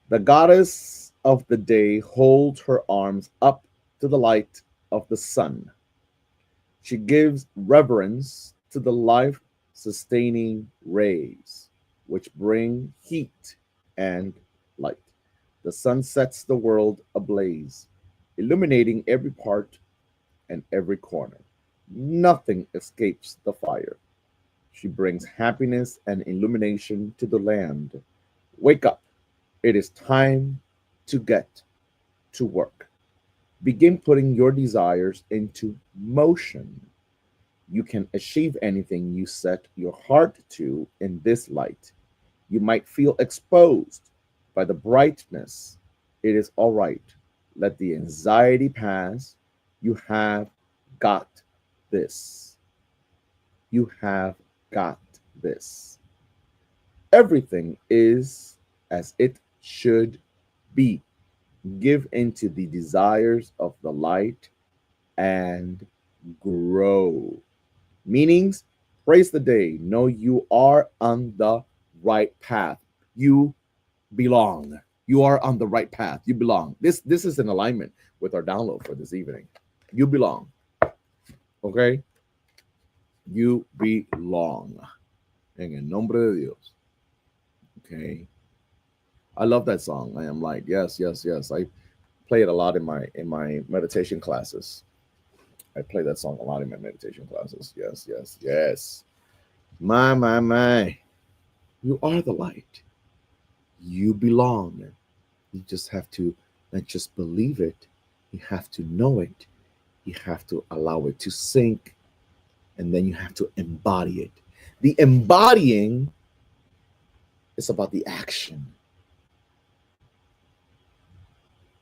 the goddess of the day holds her arms up to the light of the sun. She gives reverence to the life sustaining rays, which bring heat and light. The sun sets the world ablaze, illuminating every part and every corner. Nothing escapes the fire. She brings happiness and illumination to the land. Wake up. It is time to get to work. Begin putting your desires into motion. You can achieve anything you set your heart to in this light. You might feel exposed by the brightness. It is all right. Let the anxiety pass. You have got this. You have got this. Everything is as it should be. Give into the desires of the light and grow. Meanings, praise the day. Know you are on the right path. You belong. You are on the right path. You belong. This is in alignment with our download for this evening. You belong. Okay? You belong. En el nombre de Dios. Okay. I love that song. I am like, yes. I play it a lot in my meditation classes. I play that song a lot in my meditation classes. Yes. My. You are the light. You belong. You just have to not just believe it, you have to know it. You have to allow it to sink, and then you have to embody it. The embodying is about the action.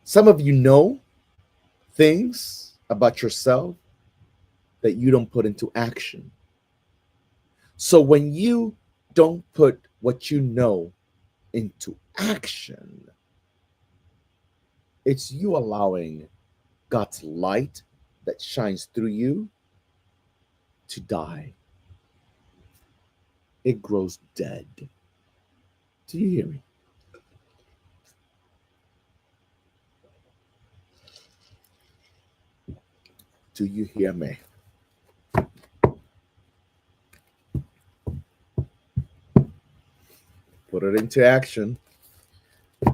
Some of you know things about yourself that you don't put into action. So when you don't put what you know into action, it's you allowing God's light that shines through you to die. It grows dead. Do you hear me? Do you hear me? Put it into action.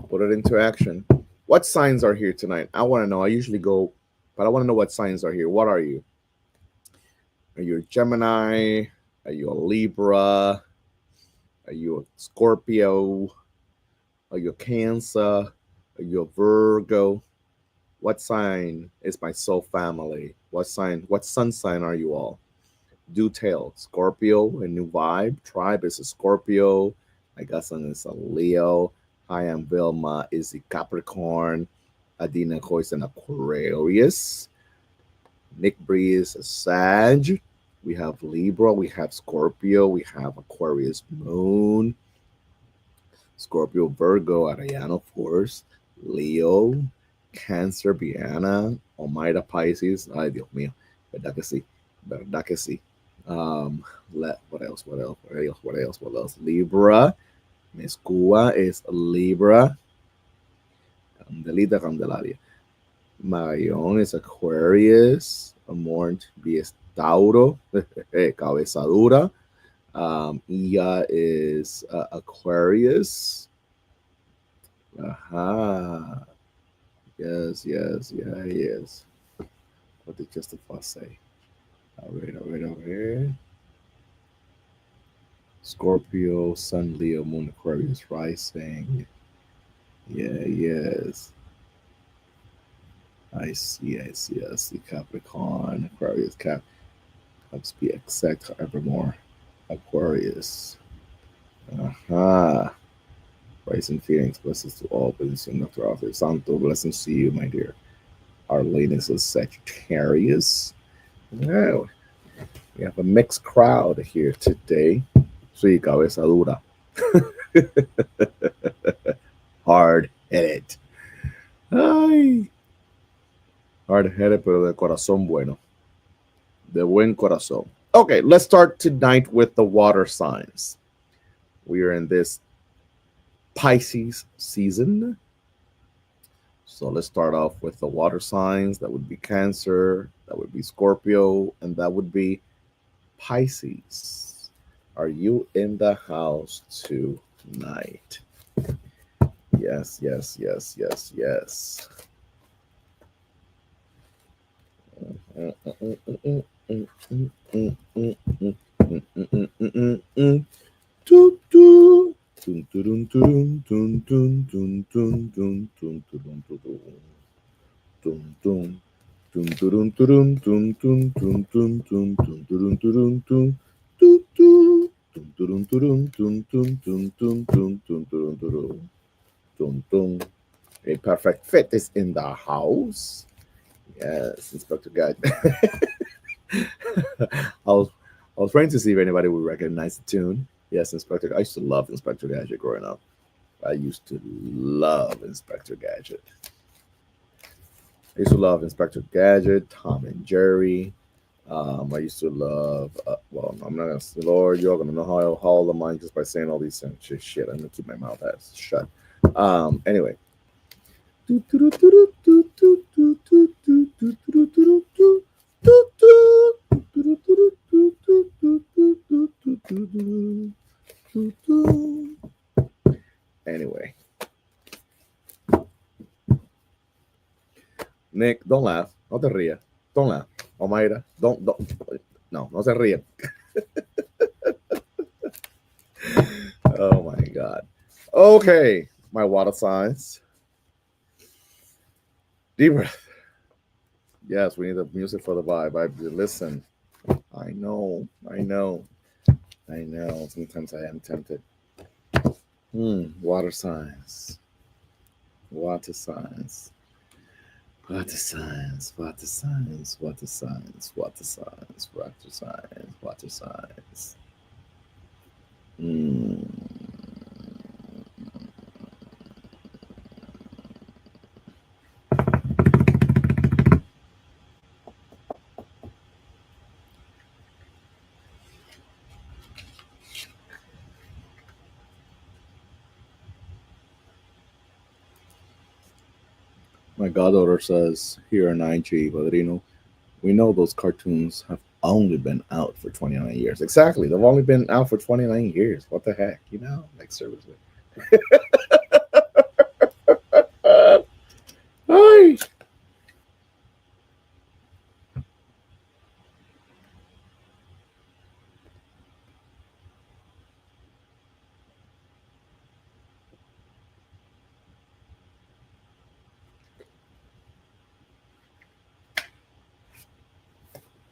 Put it into action. What signs are here tonight? I want to know. I usually go, but I want to know what signs are here. What are you? Are you a Gemini? Are you a Libra? Are you a Scorpio? Are you a Cancer? Are you a Virgo? What sign is my soul family? What sign? What sun sign are you all? Do tell. Scorpio, a new vibe. Tribe is a Scorpio. My cousin is a Leo. I am Vilma is a Capricorn. Adina Koy is an Aquarius. Nick Bree is a Sag. We have Libra. We have Scorpio. We have Aquarius Moon. Scorpio, Virgo, Ariano Force. Leo, Cancer, Viana. Omaida Pisces. Ay, Dios mío. ¿Verdad que sí? ¿Verdad que sí? What else? What else? What else? What else? What else? Libra. Miss Cuba is Libra. Candelita Candelaria. Marion is Aquarius. Amornt B is Tauro. Cabeza dura. Iya is Aquarius. Aha. Yes, yes, yeah, yes. What did Justify say? All right. Scorpio, Sun, Leo, Moon, Aquarius, rising. Yeah, yes. I see. Capricorn, Aquarius, Caps be exact, evermore. Aquarius. Aha. Rising Phoenix, blessings to all, blessings to Dr. Arthur Santo, blessings to you, my dear. Our latest is Sagittarius. Wow. We have a mixed crowd here today. Sí, cabeza dura. Hard headed. Ay. Hard headed, pero de corazón bueno. De buen corazón. Okay, let's start tonight with the water signs. We are in this Pisces season. So let's start off with the water signs. That would be Cancer, that would be Scorpio, and that would be Pisces. Are you in the house tonight? Yes. A perfect fit is in the house. Yes, Inspector Gadget. I was trying to see if anybody would recognize the tune. Yes, Inspector. I used to love Inspector Gadget growing up. I used to love Inspector Gadget. I used to love Inspector Gadget, Tom and Jerry. I used to love. Well, I'm not gonna. Lord, you're gonna know how old am I just by saying all these things. Shit, I'm gonna keep my mouth shut. Anyway. Anyway. Nick, don't laugh. No te rías. Don't laugh. Omaira, don't. No se rían. Oh God. Okay, my water signs. Deep breath. Yes, we need the music for the vibe. Listen. I know. I know. I know. Sometimes I am tempted. Water signs. Water signs. Water signs. Water signs. Water signs. Water signs. Water signs. Water signs. My goddaughter says here in IG, Padrino, we know those cartoons have only been out for 29 years. Exactly. They've only been out for 29 years. What the heck? You know? Like, seriously. Hi.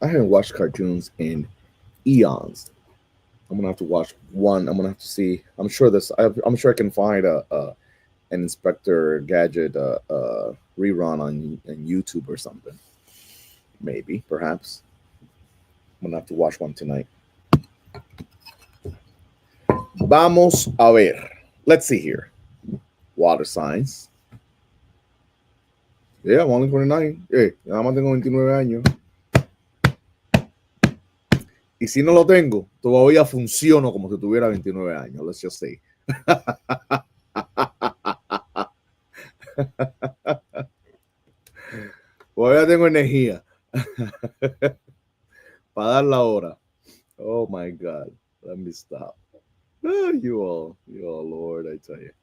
I haven't watched cartoons in eons. I'm gonna have to watch one. I'm gonna have to see. I'm sure this. I'm sure I can find an Inspector Gadget rerun on YouTube or something. Maybe, perhaps. I'm gonna have to watch one tonight. Vamos a ver. Let's see here. Water signs. Yeah, I'm only 29. Hey, nada más tengo 29 años. Y si no lo tengo, todavía funciono como si tuviera 29 años. Let's just say. Todavía tengo energía para dar la hora. Oh my God. Let me stop. Oh, you all, Lord, I tell you.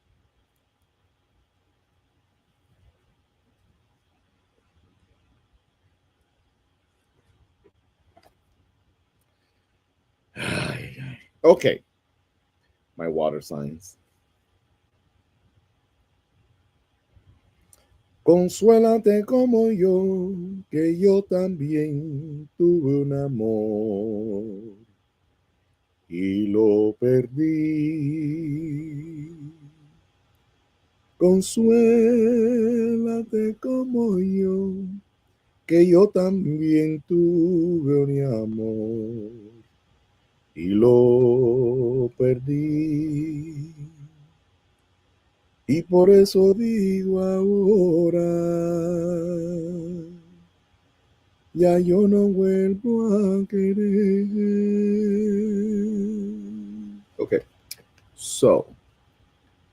Okay. My water signs. Consuélate como yo, que yo también tuve un amor y lo perdí. Consuélate como yo, que yo también tuve un amor y lo perdí. Y por eso digo ahora, ya yo no vuelvo a querer. Okay, so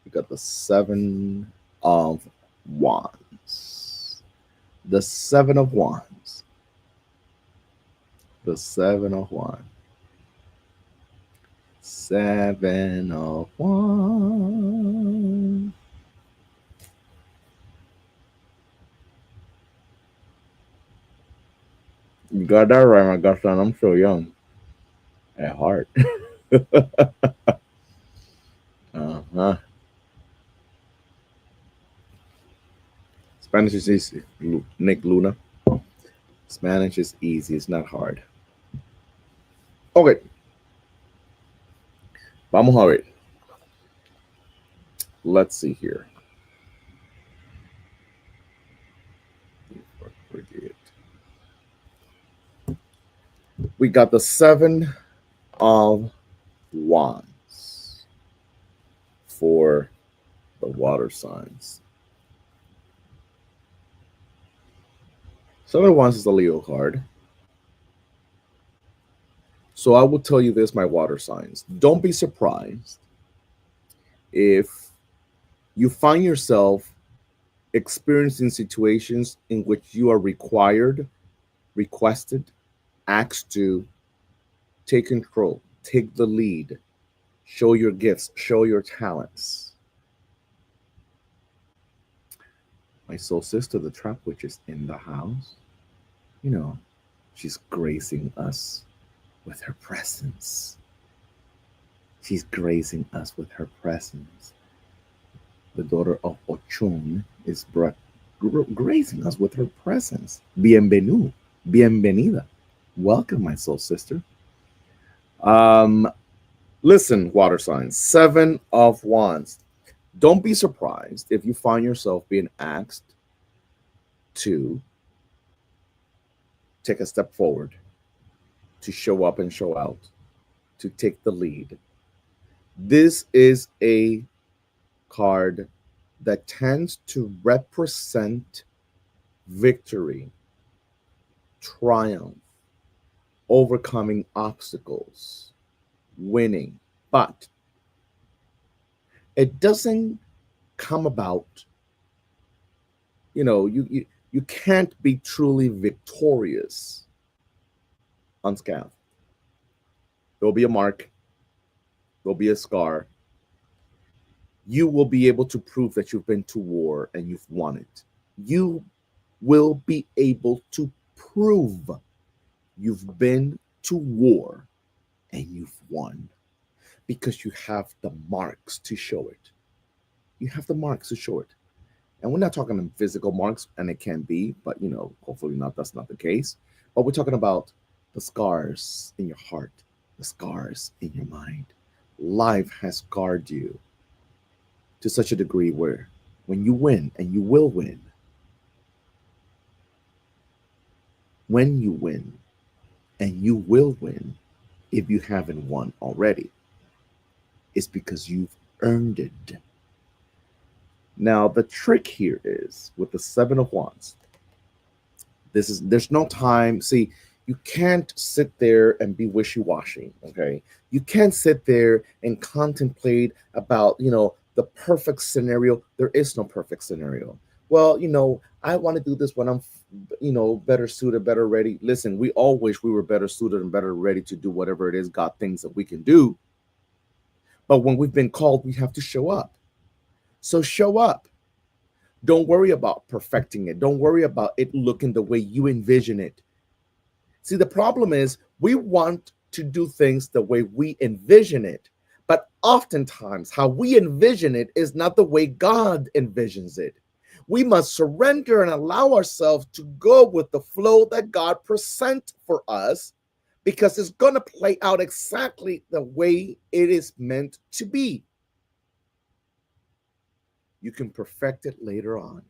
we got the 7 of Wands. The 7 of Wands. The 7 of Wands. 7 of Wands. You got that right, my godson. I'm so young at heart. Uh-huh. Spanish is easy. Nick Luna. Spanish is easy. It's not hard. Okay. Vamos a ver. Let's see here. We got the 7 of Wands for the water signs. 7 of Wands is the Leo card. So I will tell you this, my water signs. Don't be surprised if you find yourself experiencing situations in which you are required, requested, asked to take control, take the lead, show your gifts, show your talents. My soul sister, the trap witch, is in the house. You know, she's gracing us with her presence. She's gracing us with her presence. The daughter of Ochun is gracing us with her presence. Bienvenue, bienvenida. Welcome, my soul sister. Um, Listen, water signs, 7 of Wands. Don't be surprised if you find yourself being asked to take a step forward, to show up and show out, to take the lead. This is a card that tends to represent victory, triumph, overcoming obstacles, winning. But it doesn't come about, you can't be truly victorious unscathed. There'll be a mark, there'll be a scar. You will be able to prove that you've been to war and you've won it. You will be able to prove you've been to war and you've won because you have the marks to show it. You have the marks to show it. And we're not talking physical marks, and it can be, but hopefully not. That's not the case. But we're talking about the scars in your heart, the scars in your mind. Life has scarred you to such a degree where when you win, and you will win, when you win, and you will win, if you haven't won already, it's because you've earned it. Now, the trick here is with the 7 of Wands. There's no time. See, you can't sit there and be wishy-washy, okay? You can't sit there and contemplate about, the perfect scenario. There is no perfect scenario. Well, I want to do this when I'm, better suited, better ready. Listen, we all wish we were better suited and better ready to do whatever it is God thinks that we can do. But when we've been called, we have to show up. So show up. Don't worry about perfecting it. Don't worry about it looking the way you envision it. See, the problem is we want to do things the way we envision it. But oftentimes, how we envision it is not the way God envisions it. We must surrender and allow ourselves to go with the flow that God presents for us, because it's going to play out exactly the way it is meant to be. You can perfect it later on.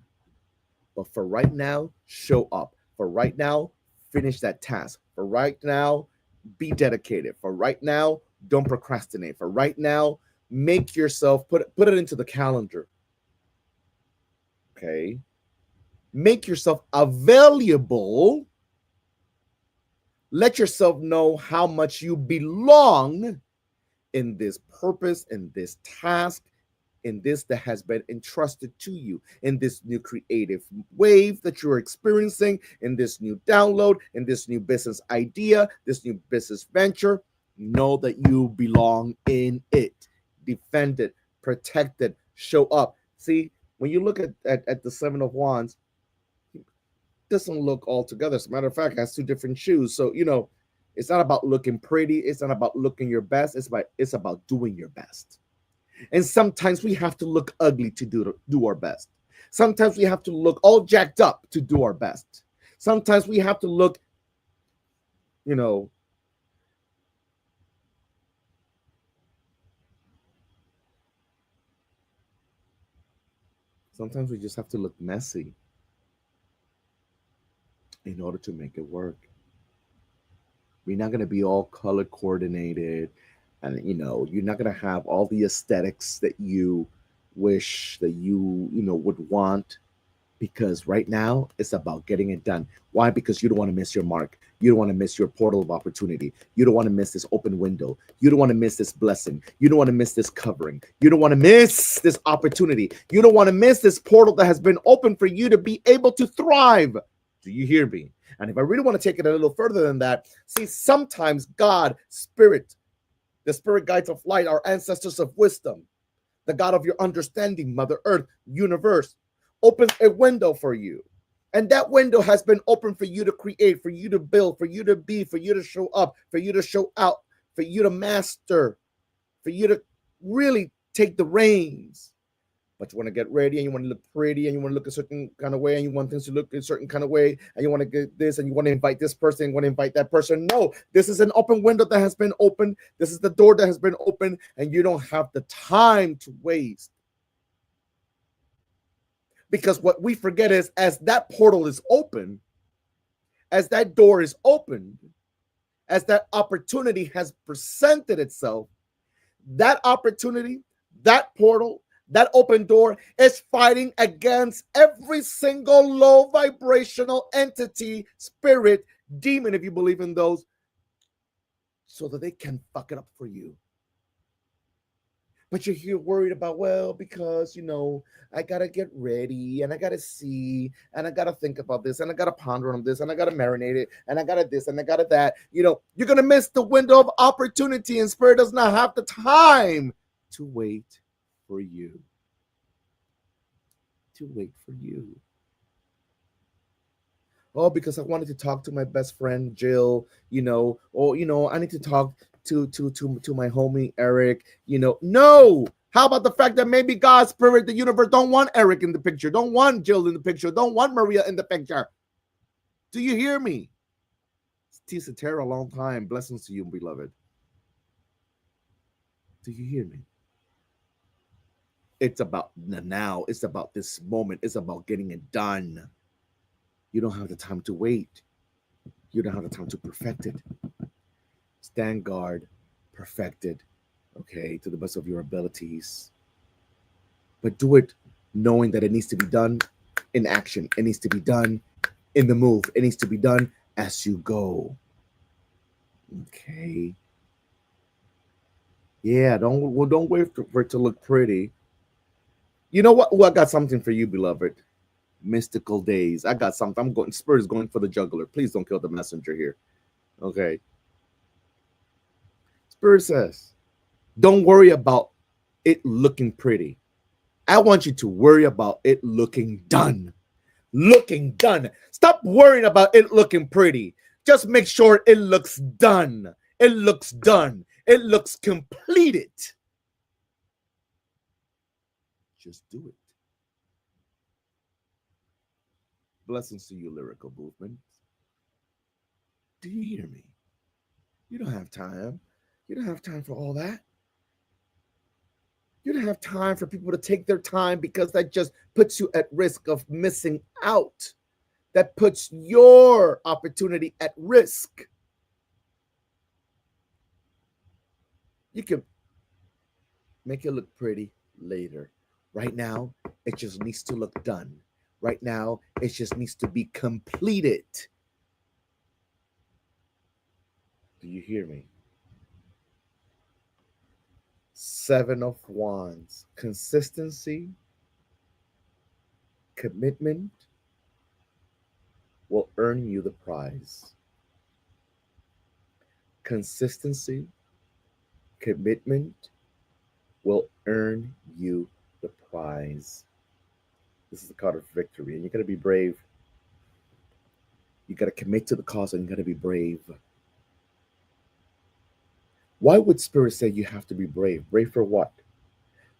But for right now, show up. For right now, finish that task. For right now, be dedicated. For right now, don't procrastinate. For right now, make yourself, put it into the calendar. Okay? Make yourself available. Let yourself know how much you belong in this purpose, in this task, in this that has been entrusted to you, in this new creative wave that you're experiencing, in this new download, in this new business idea, this new business venture. Know that you belong in it. Defend it, protect it, show up. See, when you look at the 7 of Wands, it doesn't look all together. As a matter of fact, it has 2 different shoes. So, it's not about looking pretty. It's not about looking your best. It's about doing your best. And sometimes we have to look ugly to do our best. Sometimes we have to look all jacked up to do our best. Sometimes we have to look, sometimes we just have to look messy in order to make it work. We're not going to be all color coordinated, and you're not going to have all the aesthetics that you wish that you would want, because right now it's about getting it done. Why? Because you don't want to miss your mark. You don't want to miss your portal of opportunity. You don't want to miss this open window. You don't want to miss this blessing. You don't want to miss this covering. You don't want to miss this opportunity. You don't want to miss this portal that has been open for you to be able to thrive. Do you hear me? And if I really want to take it a little further than that, see, sometimes God, Spirit, the spirit guides of light, our ancestors of wisdom, the God of your understanding, Mother Earth, universe, opens a window for you. And that window has been open for you to create, for you to build, for you to be, for you to show up, for you to show out, for you to master, for you to really take the reins. But you want to get ready and you want to look pretty and you want to look a certain kind of way and you want things to look a certain kind of way and you want to get this and you want to invite this person and you want to invite that person. No, this is an open window that has been opened. This is the door that has been opened and you don't have the time to waste. Because what we forget is as that portal is open, as that door is opened, as that opportunity has presented itself, that opportunity, that portal, that open door is fighting against every single low vibrational entity, spirit, demon, if you believe in those, so that they can fuck it up for you. But you're here worried about, well, because, you know, I got to get ready and I got to see and I got to think about this and I got to ponder on this and I got to marinate it and I got to this and I got to that. You know, you're going to miss the window of opportunity and spirit does not have the time to wait for you. To wait for you. Oh, because I wanted to talk to my best friend Jill, you know, or you know, I need to talk to my homie Eric, you know. No. How about the fact that maybe God, spirit, the universe don't want Eric in the picture, don't want Jill in the picture, don't want Maria in the picture. Do you hear me? It's Tisa Terra, a long time. Blessings to you, beloved. Do you hear me? It's about now. It's about this moment. It's about getting it done. You don't have the time to wait. You don't have the time to perfect it. Stand guard, perfect it, okay, to the best of your abilities. But do it knowing that it needs to be done in action. It needs to be done in the move. It needs to be done as you go. Okay. Yeah, don't wait for it to look pretty. You know what? Well, I got something for you, beloved. Mystical days. I got something. I'm going. Spirit is going for the juggler. Please don't kill the messenger here. Okay. Spirit says, don't worry about it looking pretty. I want you to worry about it looking done. Looking done. Stop worrying about it looking pretty. Just make sure it looks done. It looks done. It looks completed. Just do it. Blessings to you, lyrical movement. Do you hear me? You don't have time. You don't have time for all that. You don't have time for people to take their time because that just puts you at risk of missing out. That puts your opportunity at risk. You can make it look pretty later. Right now, it just needs to look done. Right now, it just needs to be completed. Do you hear me? Seven of Wands. Consistency, commitment will earn you the prize. Consistency, commitment will earn you the prize. This is the card of victory, and you got to be brave. You got to commit to the cause, and you got to be brave. Why would Spirit say you have to be brave? Brave for what?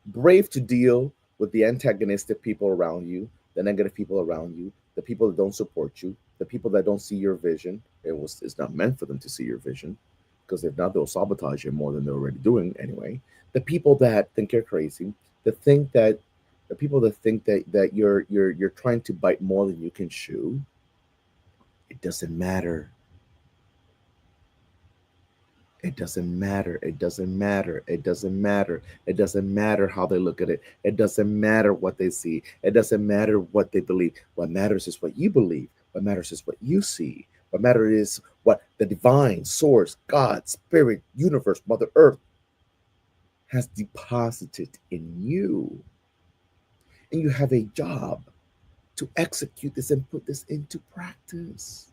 Brave to deal with the antagonistic people around you, the negative people around you, the people that don't support you, the people that don't see your vision. It's not meant for them to see your vision, because if not, they'll sabotage you more than they're already doing anyway. The people that think you're crazy, the people that think that you're trying to bite more than you can chew. It doesn't matter. It doesn't matter. It doesn't matter. It doesn't matter. It doesn't matter how they look at it. It doesn't matter what they see. It doesn't matter what they believe. What matters is what you believe. What matters is what you see. What matters is what the divine source, God, spirit, universe, Mother Earth has deposited in you. And you have a job to execute this and put this into practice.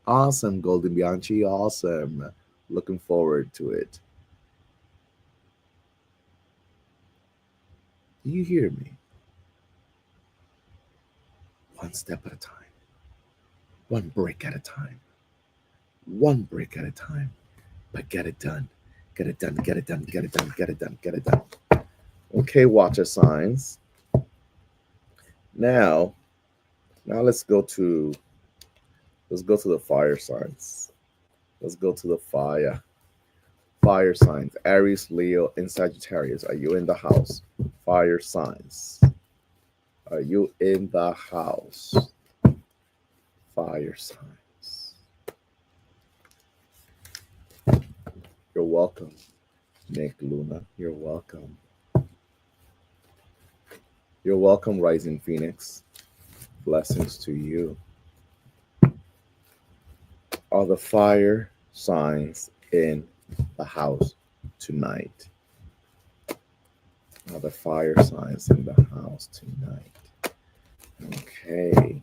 Awesome, Golden Bianchi. Awesome. Looking forward to it. Do you hear me? One step at a time. One break at a time. One break at a time. But get it done. Get it done, get it done, get it done, get it done, get it done. Okay, water signs. Now let's go to the fire signs. Let's go to the fire signs. Aries, Leo, and Sagittarius. Are you in the house? Fire signs. Are you in the house? Fire signs. You're welcome. Nick, Luna, you're welcome. You're welcome, Rising Phoenix. Blessings to you. Are the fire signs in the house tonight? Are the fire signs in the house tonight? Okay.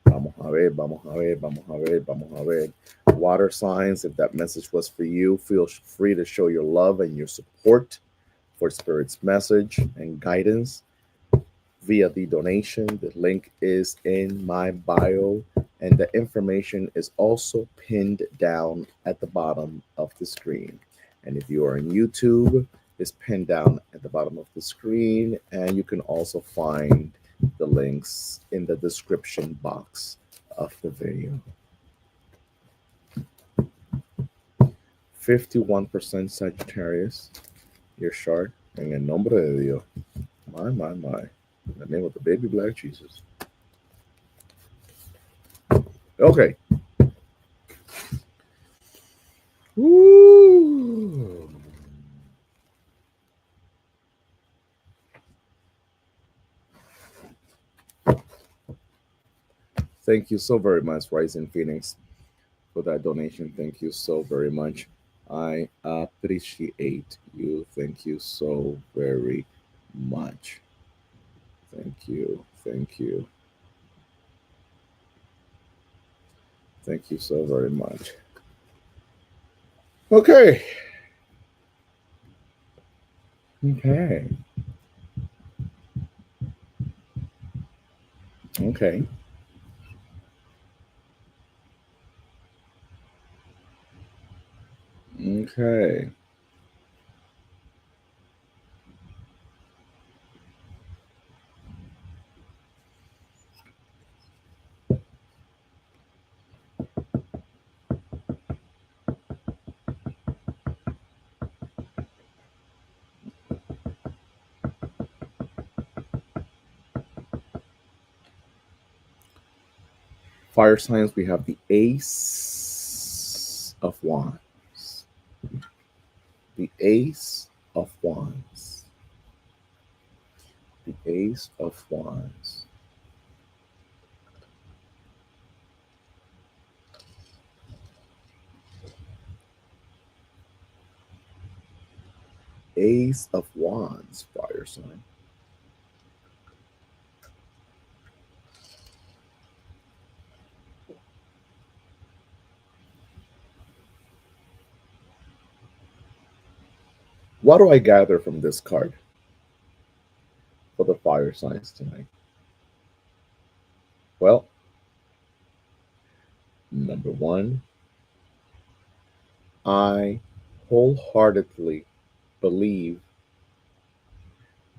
Vamos a ver, vamos a ver, vamos a ver, vamos a ver. Water signs, if that message was for you, feel free to show your love and your support for Spirit's message and guidance via the donation. The link is in my bio, and the information is also pinned down at the bottom of the screen. And if you are on YouTube, it's pinned down at the bottom of the screen, and you can also find the links in the description box of the video. 51% Sagittarius. You're sharp. En el nombre de Dios. My. In the name of the baby black Jesus. Okay. Woo. Thank you so very much, Rising Phoenix, for that donation. Thank you so very much. I appreciate you. Thank you so very much. Thank you. Thank you. Thank you so very much. Okay. Okay. Okay. Okay. Fire signs, we have the Ace of Wands. The Ace of Wands. The Ace of Wands. Ace of Wands, fire sign. What do I gather from this card for the fire signs tonight? Well, number one, I wholeheartedly believe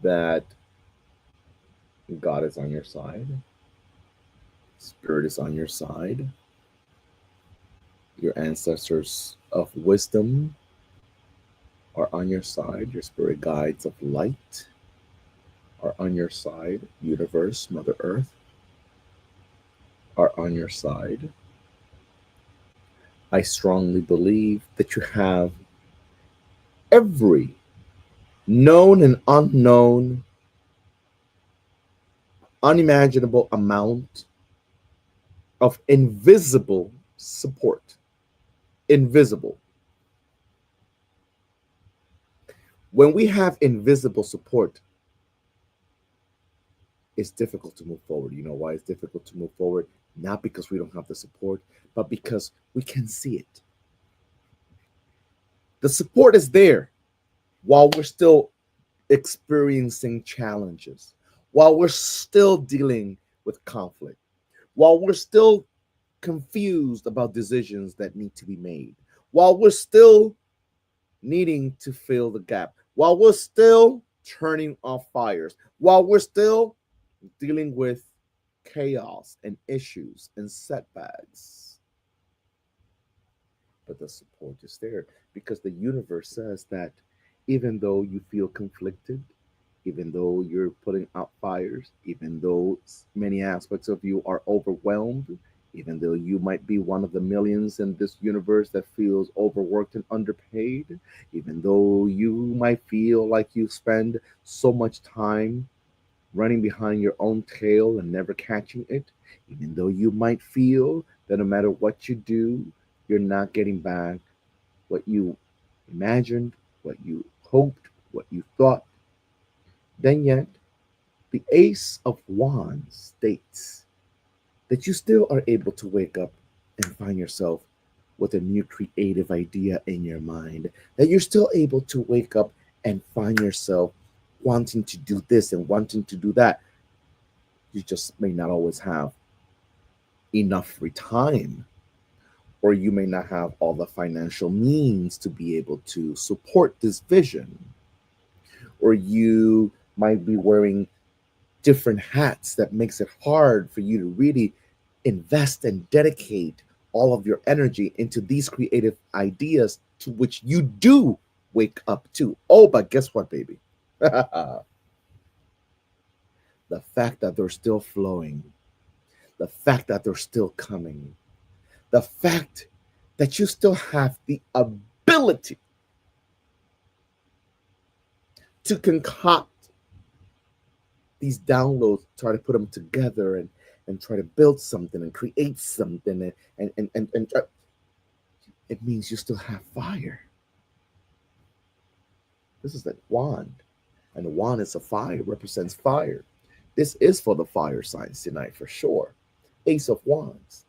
that God is on your side. Spirit is on your side. Your ancestors of wisdom are on your side. Your spirit guides of light are on your side. Universe, Mother Earth are on your side. I strongly believe that you have every known and unknown, unimaginable amount of invisible support. Invisible. When we have invisible support, it's difficult to move forward. You know why it's difficult to move forward? Not because we don't have the support, but because we can see it. The support is there while we're still experiencing challenges, while we're still dealing with conflict, while we're still confused about decisions that need to be made, while we're still needing to fill the gap, while we're still turning off fires, while we're still dealing with chaos and issues and setbacks. But the support is there because the universe says that even though you feel conflicted, even though you're putting out fires, even though many aspects of you are overwhelmed, even though you might be one of the millions in this universe that feels overworked and underpaid, even though you might feel like you spend so much time running behind your own tail and never catching it, even though you might feel that no matter what you do, you're not getting back what you imagined, what you hoped, what you thought, then yet the Ace of Wands states that you still are able to wake up and find yourself with a new creative idea in your mind, that you're still able to wake up and find yourself wanting to do this and wanting to do that. You just may not always have enough free time, or you may not have all the financial means to be able to support this vision, or you might be wearing different hats that makes it hard for you to really invest and dedicate all of your energy into these creative ideas to which you do wake up to. Oh, but guess what, baby? The fact that they're still flowing, the fact that they're still coming, the fact that you still have the ability to concoct these downloads, try to put them together and try to build something and create something and it means you still have fire. This is that wand, and the wand is a fire, represents fire. This is for the fire signs tonight for sure. Ace of Wands.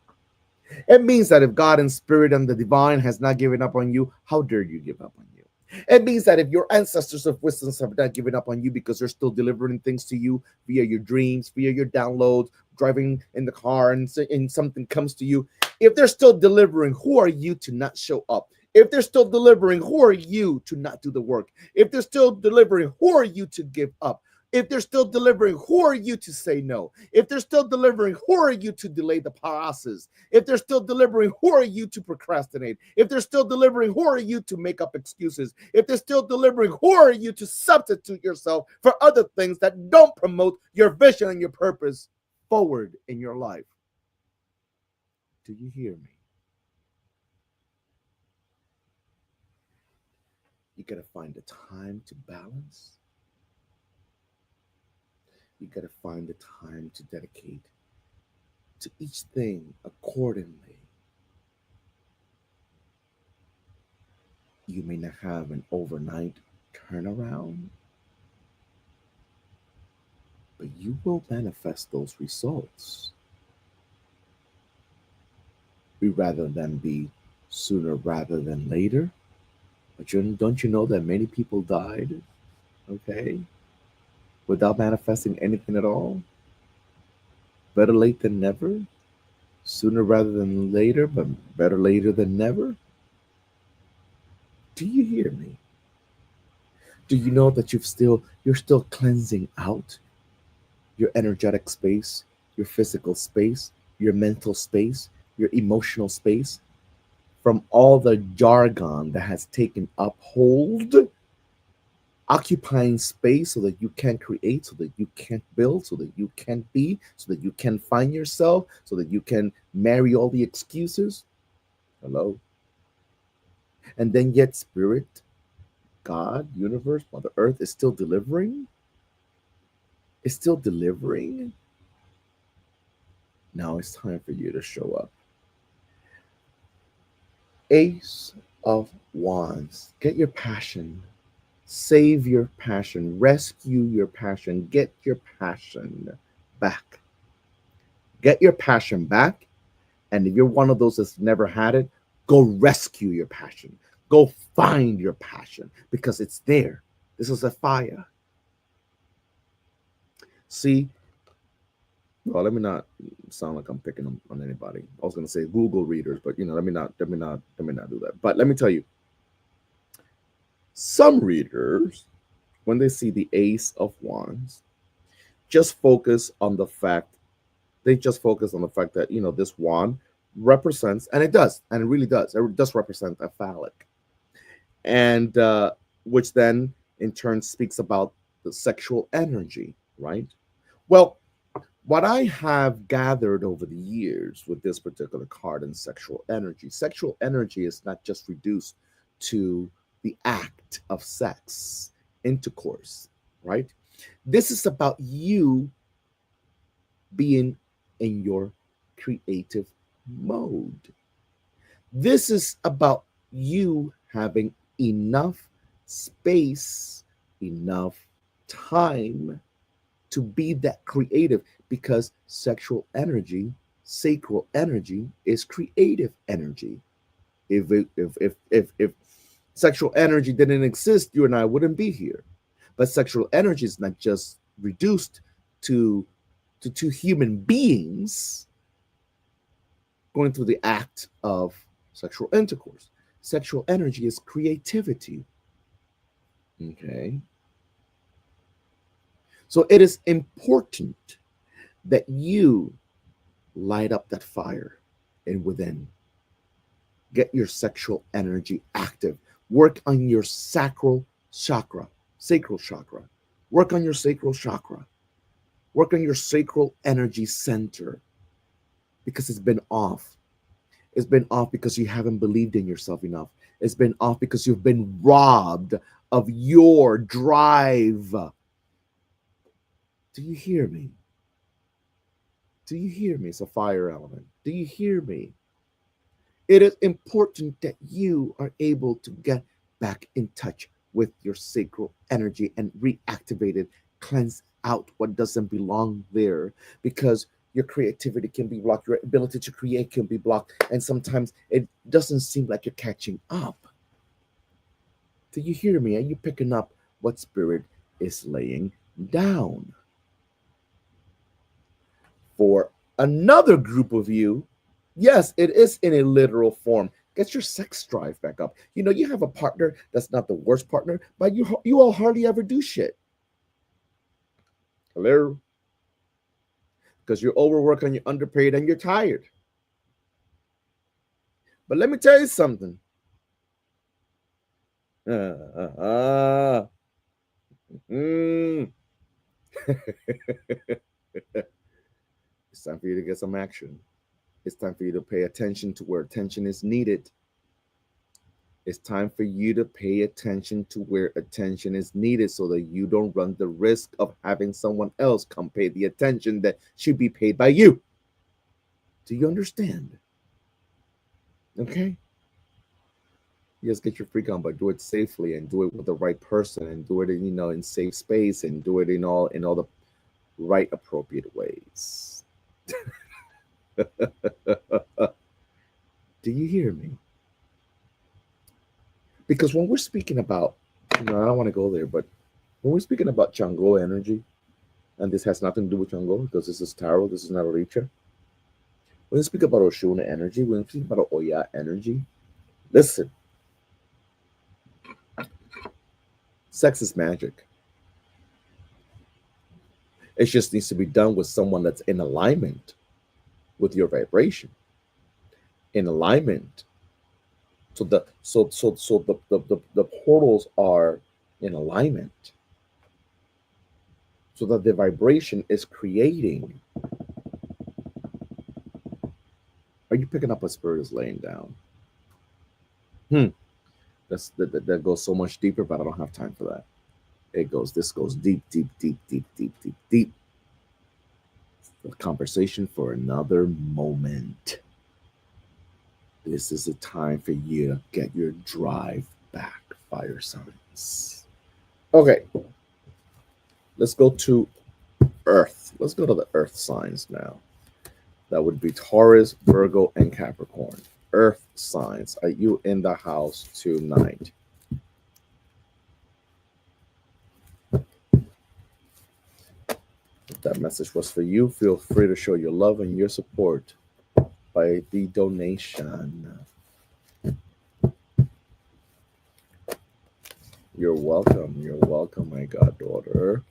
It means that if God and Spirit and the divine has not given up on you, how dare you give up on you? It means that if your ancestors of wisdom have not given up on you because they're still delivering things to you via your dreams, via your downloads, driving in the car and something comes to you, if they're still delivering, who are you to not show up? If they're still delivering, who are you to not do the work? If they're still delivering, who are you to give up? If they're still delivering, who are you to say no? If they're still delivering, who are you to delay the process? If they're still delivering, who are you to procrastinate? If they're still delivering, who are you to make up excuses? If they're still delivering, who are you to substitute yourself for other things that don't promote your vision and your purpose forward in your life? Do you hear me? You got to find the time to balance. You got to find the time to dedicate to each thing accordingly. You may not have an overnight turnaround, but you will manifest those results. We rather than be sooner rather than later. But don't you know that many people died, okay, without manifesting anything at all? Better late than never. Sooner rather than later, but better later than never. Do you hear me? Do you know that you're still cleansing out your energetic space, your physical space, your mental space, your emotional space from all the jargon that has taken up hold, occupying space so that you can create, so that you can build, so that you can be, so that you can find yourself, so that you can marry all the excuses? Hello? And then yet spirit, God, universe, Mother Earth is still delivering? Is still delivering? Now it's time for you to show up. Ace of Wands. Get your passion. Save your passion. Rescue your passion. Get your passion back. Get your passion back. And if you're one of those that's never had it, go rescue your passion. Go find your passion because it's there. This is a fire. See, well, let me not sound like I'm picking on anybody. I was going to say Google readers, but let me not do that. But let me tell you, Some readers, when they see the Ace of Wands, just focus on the fact they just focus on the fact that this wand represents, and it does, and it really does. It does represent a phallic, and which then in turn speaks about the sexual energy, right? Well, what I have gathered over the years with this particular card and sexual energy is not just reduced to the act of sex, intercourse, right? This is about you being in your creative mode. This is about you having enough space, enough time to be that creative, because sacral energy is creative energy. If sexual energy didn't exist, you and I wouldn't be here. But sexual energy is not just reduced to two human beings going through the act of sexual intercourse. Sexual energy is creativity. Okay. So it is important that you light up that fire and within. Get your sexual energy active. Work on your sacral chakra. Work on your sacral chakra. Work on your sacral energy center, because it's been off. It's been off because you haven't believed in yourself enough. It's been off because you've been robbed of your drive. Do you hear me? Do you hear me? It's a fire element. Do you hear me? It is important that you are able to get back in touch with your sacral energy and reactivate it, cleanse out what doesn't belong there, because your creativity can be blocked, your ability to create can be blocked, and sometimes it doesn't seem like you're catching up. Do you hear me? Are you picking up what Spirit is laying down? For another group of you, yes, it is in a literal form. Get your sex drive back up. You have a partner that's not the worst partner, but you all hardly ever do shit. Hello? Because you're overworked and you're underpaid and you're tired. But let me tell you something. Mm. It's time for you to get some action. It's time for you to pay attention to where attention is needed. It's time for you to pay attention to where attention is needed, so that you don't run the risk of having someone else come pay the attention that should be paid by you. Do you understand? Okay? Yes, get your freak on, but do it safely and do it with the right person and do it in safe space and do it in all the right appropriate ways. Do you hear me? Because when we're speaking about, I don't want to go there, but when we're speaking about Chango energy, and this has nothing to do with Chango because this is tarot, this is not Oricha. When we speak about Oshuna energy, when we speak about Oya energy, listen, sex is magic. It just needs to be done with someone that's in alignment with your vibration, in alignment. So the portals are in alignment, so that the vibration is creating. Are you picking up what Spirit is laying down? That goes so much deeper, but I don't have time for that. This goes deep. The conversation for another moment. This is a time for you to get your drive back, fire signs. Okay. Let's go to Earth. Let's go to the Earth signs now. That would be Taurus, Virgo, and Capricorn. Earth signs. Are you in the house tonight? If that message was for you, feel free to show your love and your support by the donation. You're welcome. You're welcome, my goddaughter.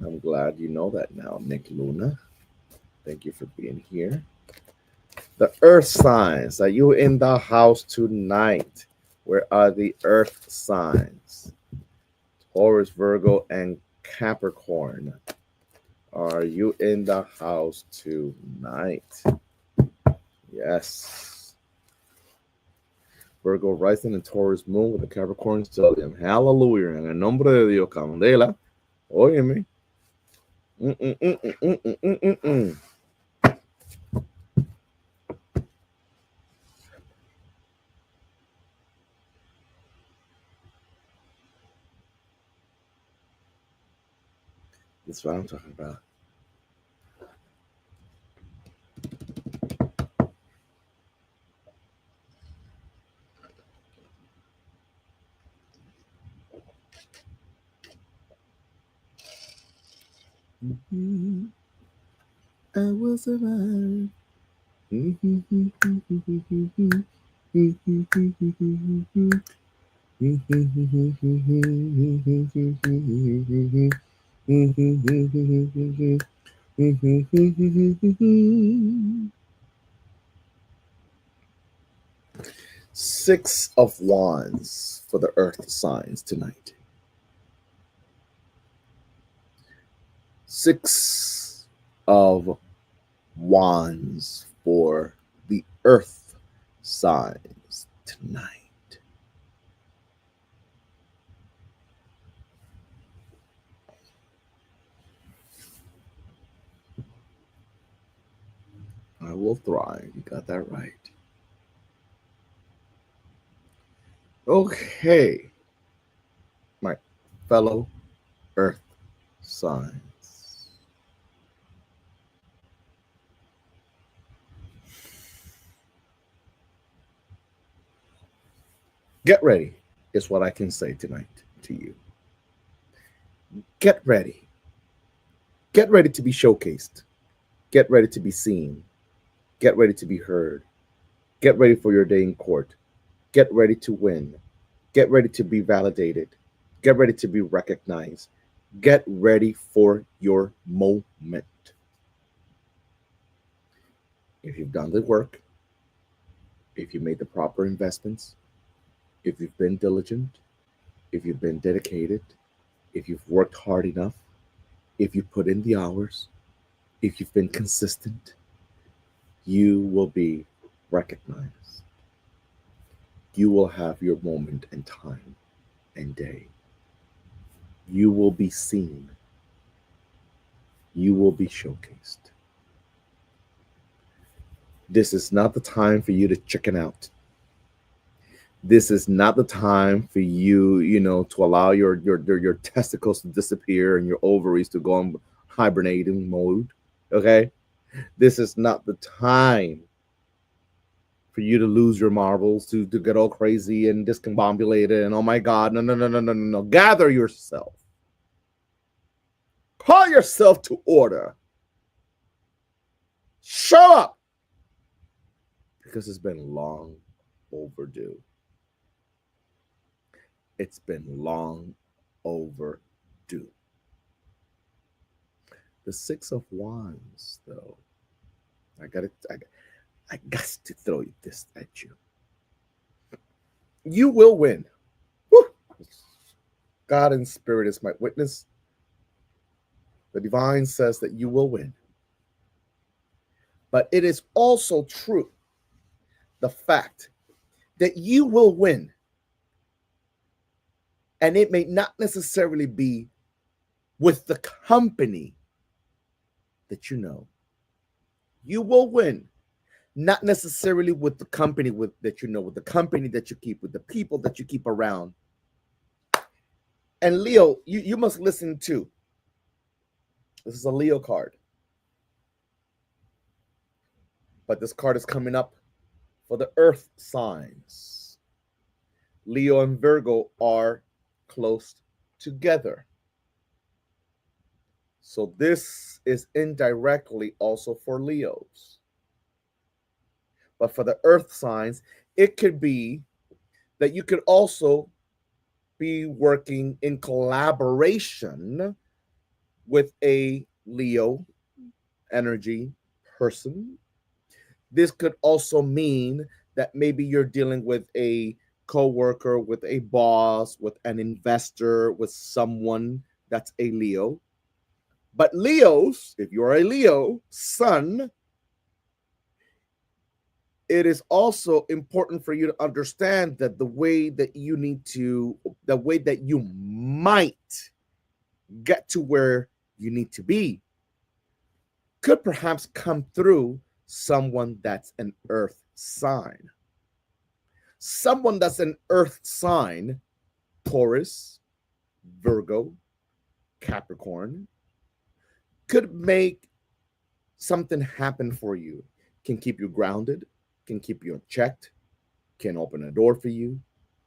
I'm glad you know that now, Nick Luna. Thank you for being here. The earth signs. Are you in the house tonight? Where are the earth signs? Taurus, Virgo, and Capricorn. Are you in the house tonight? Yes. Virgo rising and Taurus moon with the Capricorn stellium. Hallelujah. En el nombre de Dios, Candela. Óyeme. Mm, mm, mm, mm, mm, mm, mm, mm, mm. That's what I'm talking about. Mm-hmm. I will survive. Six of Wands for the earth signs tonight. Six of Wands for the earth signs tonight. I will thrive. You got that right. Okay, my fellow earth signs. Get ready, is what I can say tonight to you. Get ready. Get ready to be showcased. Get ready to be seen. Get ready to be heard. Get ready for your day in court. Get ready to win. Get ready to be validated. Get ready to be recognized. Get ready for your moment. If you've done the work, if you made the proper investments, if you've been diligent, if you've been dedicated, if you've worked hard enough, if you put in the hours, if you've been consistent, you will be recognized. You will have your moment and time and day. You will be seen. You will be showcased. This is not the time for you to chicken out. This is not the time for you, to allow your testicles to disappear and your ovaries to go on hibernating mode. Okay? This is not the time for you to lose your marbles, to get all crazy and discombobulated and oh my God, no, no, no, no, no, no, no. Gather yourself. Call yourself to order. Show up. Because it's been long overdue. It's been long overdue. The Six of Wands, though, I got to throw this at you. You will win. Woo! God and Spirit is my witness. The divine says that you will win. But it is also true, the fact that you will win. And it may not necessarily be with the company that you know. You will win. Not necessarily with the company that you know, with the company that you keep, with the people that you keep around. And Leo, you must listen too. This is a Leo card. But this card is coming up for the earth signs. Leo and Virgo are close together. So this is indirectly also for Leos. But for the earth signs, it could be that you could also be working in collaboration with a Leo energy person. This could also mean that maybe you're dealing with a coworker, with a boss, with an investor, with someone that's a Leo. But Leos, if you're a Leo sun, it is also important for you to understand that the way that you might get to where you need to be could perhaps come through someone that's an earth sign. Someone that's an earth sign, Taurus, Virgo, Capricorn, could make something happen for you, can keep you grounded, can keep you unchecked, can open a door for you,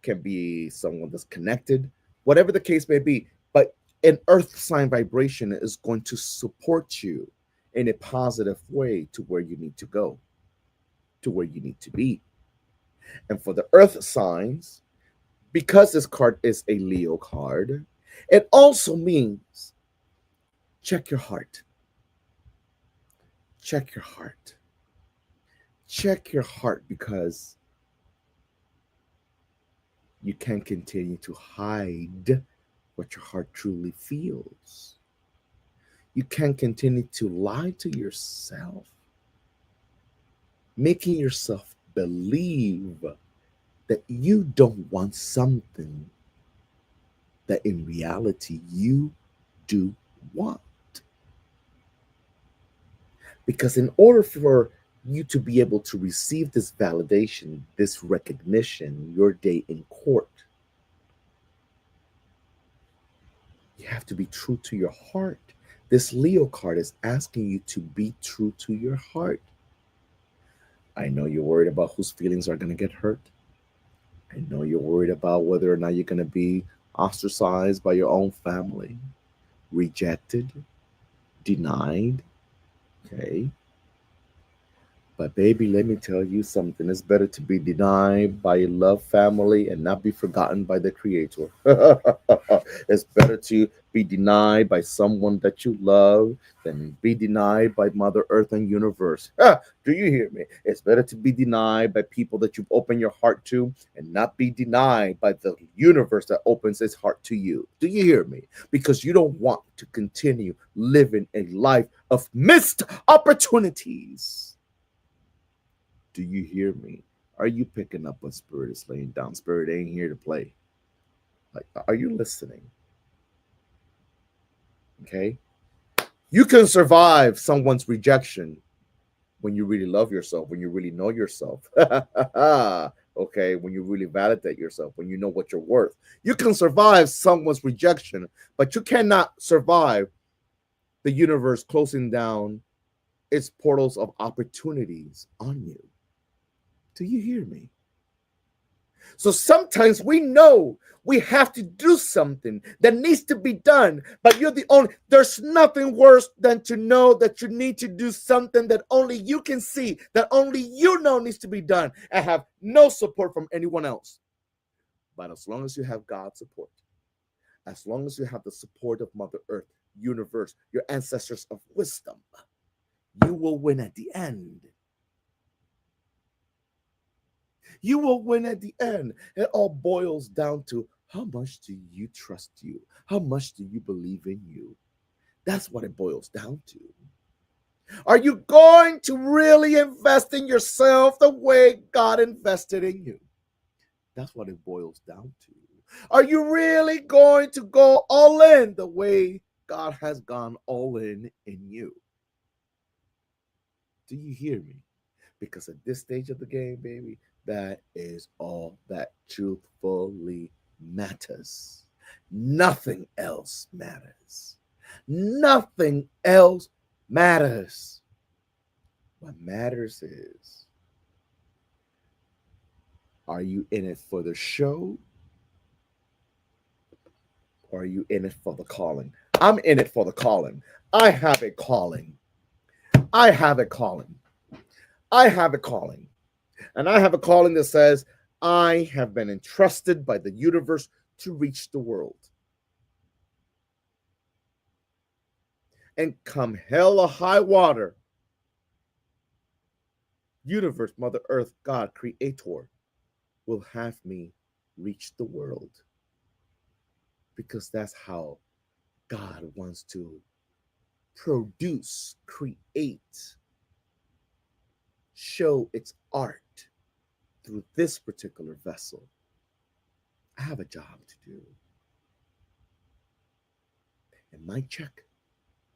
can be someone that's connected, whatever the case may be. But an earth sign vibration is going to support you in a positive way to where you need to go, to where you need to be. And for the earth signs, because this card is a Leo card, it also means check your heart. Check your heart. Check your heart, because you can't continue to hide what your heart truly feels. You can't continue to lie to yourself, making yourself believe that you don't want something that in reality you do want. Because in order for you to be able to receive this validation, this recognition, your day in court, you have to be true to your heart. This Leo card is asking you to be true to your heart. I know you're worried about whose feelings are going to get hurt. I know you're worried about whether or not you're going to be ostracized by your own family, rejected, denied. Okay. But baby, let me tell you something. It's better to be denied by your loved family and not be forgotten by the Creator. It's better to be denied by someone that you love than be denied by Mother Earth and Universe. Do you hear me? It's better to be denied by people that you've opened your heart to and not be denied by the universe that opens its heart to you. Do you hear me? Because you don't want to continue living a life of missed opportunities. Do you hear me? Are you picking up what Spirit is laying down? Spirit ain't here to play. Like, are you listening? Okay? You can survive someone's rejection when you really love yourself, when you really know yourself. Okay, when you really validate yourself, when you know what you're worth. You can survive someone's rejection, but you cannot survive the universe closing down its portals of opportunities on you. Do you hear me? So sometimes we know we have to do something that needs to be done, but there's nothing worse than to know that you need to do something that only you can see, that only you know needs to be done, and have no support from anyone else. But as long as you have God's support, as long as you have the support of Mother Earth, universe, your ancestors of wisdom, you will win at the end. You will win at the end. It all boils down to how much do you trust you? How much do you believe in you? That's what it boils down to. Are you going to really invest in yourself the way God invested in you? That's what it boils down to. Are you really going to go all in the way God has gone all in you? Do you hear me? Because at this stage of the game, baby, that is all that truthfully matters. Nothing else matters. Nothing else matters. What matters is, are you in it for the show? Or are you in it for the calling? I'm in it for the calling. I have a calling. I have a calling. I have a calling. And I have a calling that says, I have been entrusted by the universe to reach the world. And come hell or high water, universe, Mother Earth, God, Creator, will have me reach the world. Because that's how God wants to produce, create, show its art through this particular vessel. I have a job to do. And my check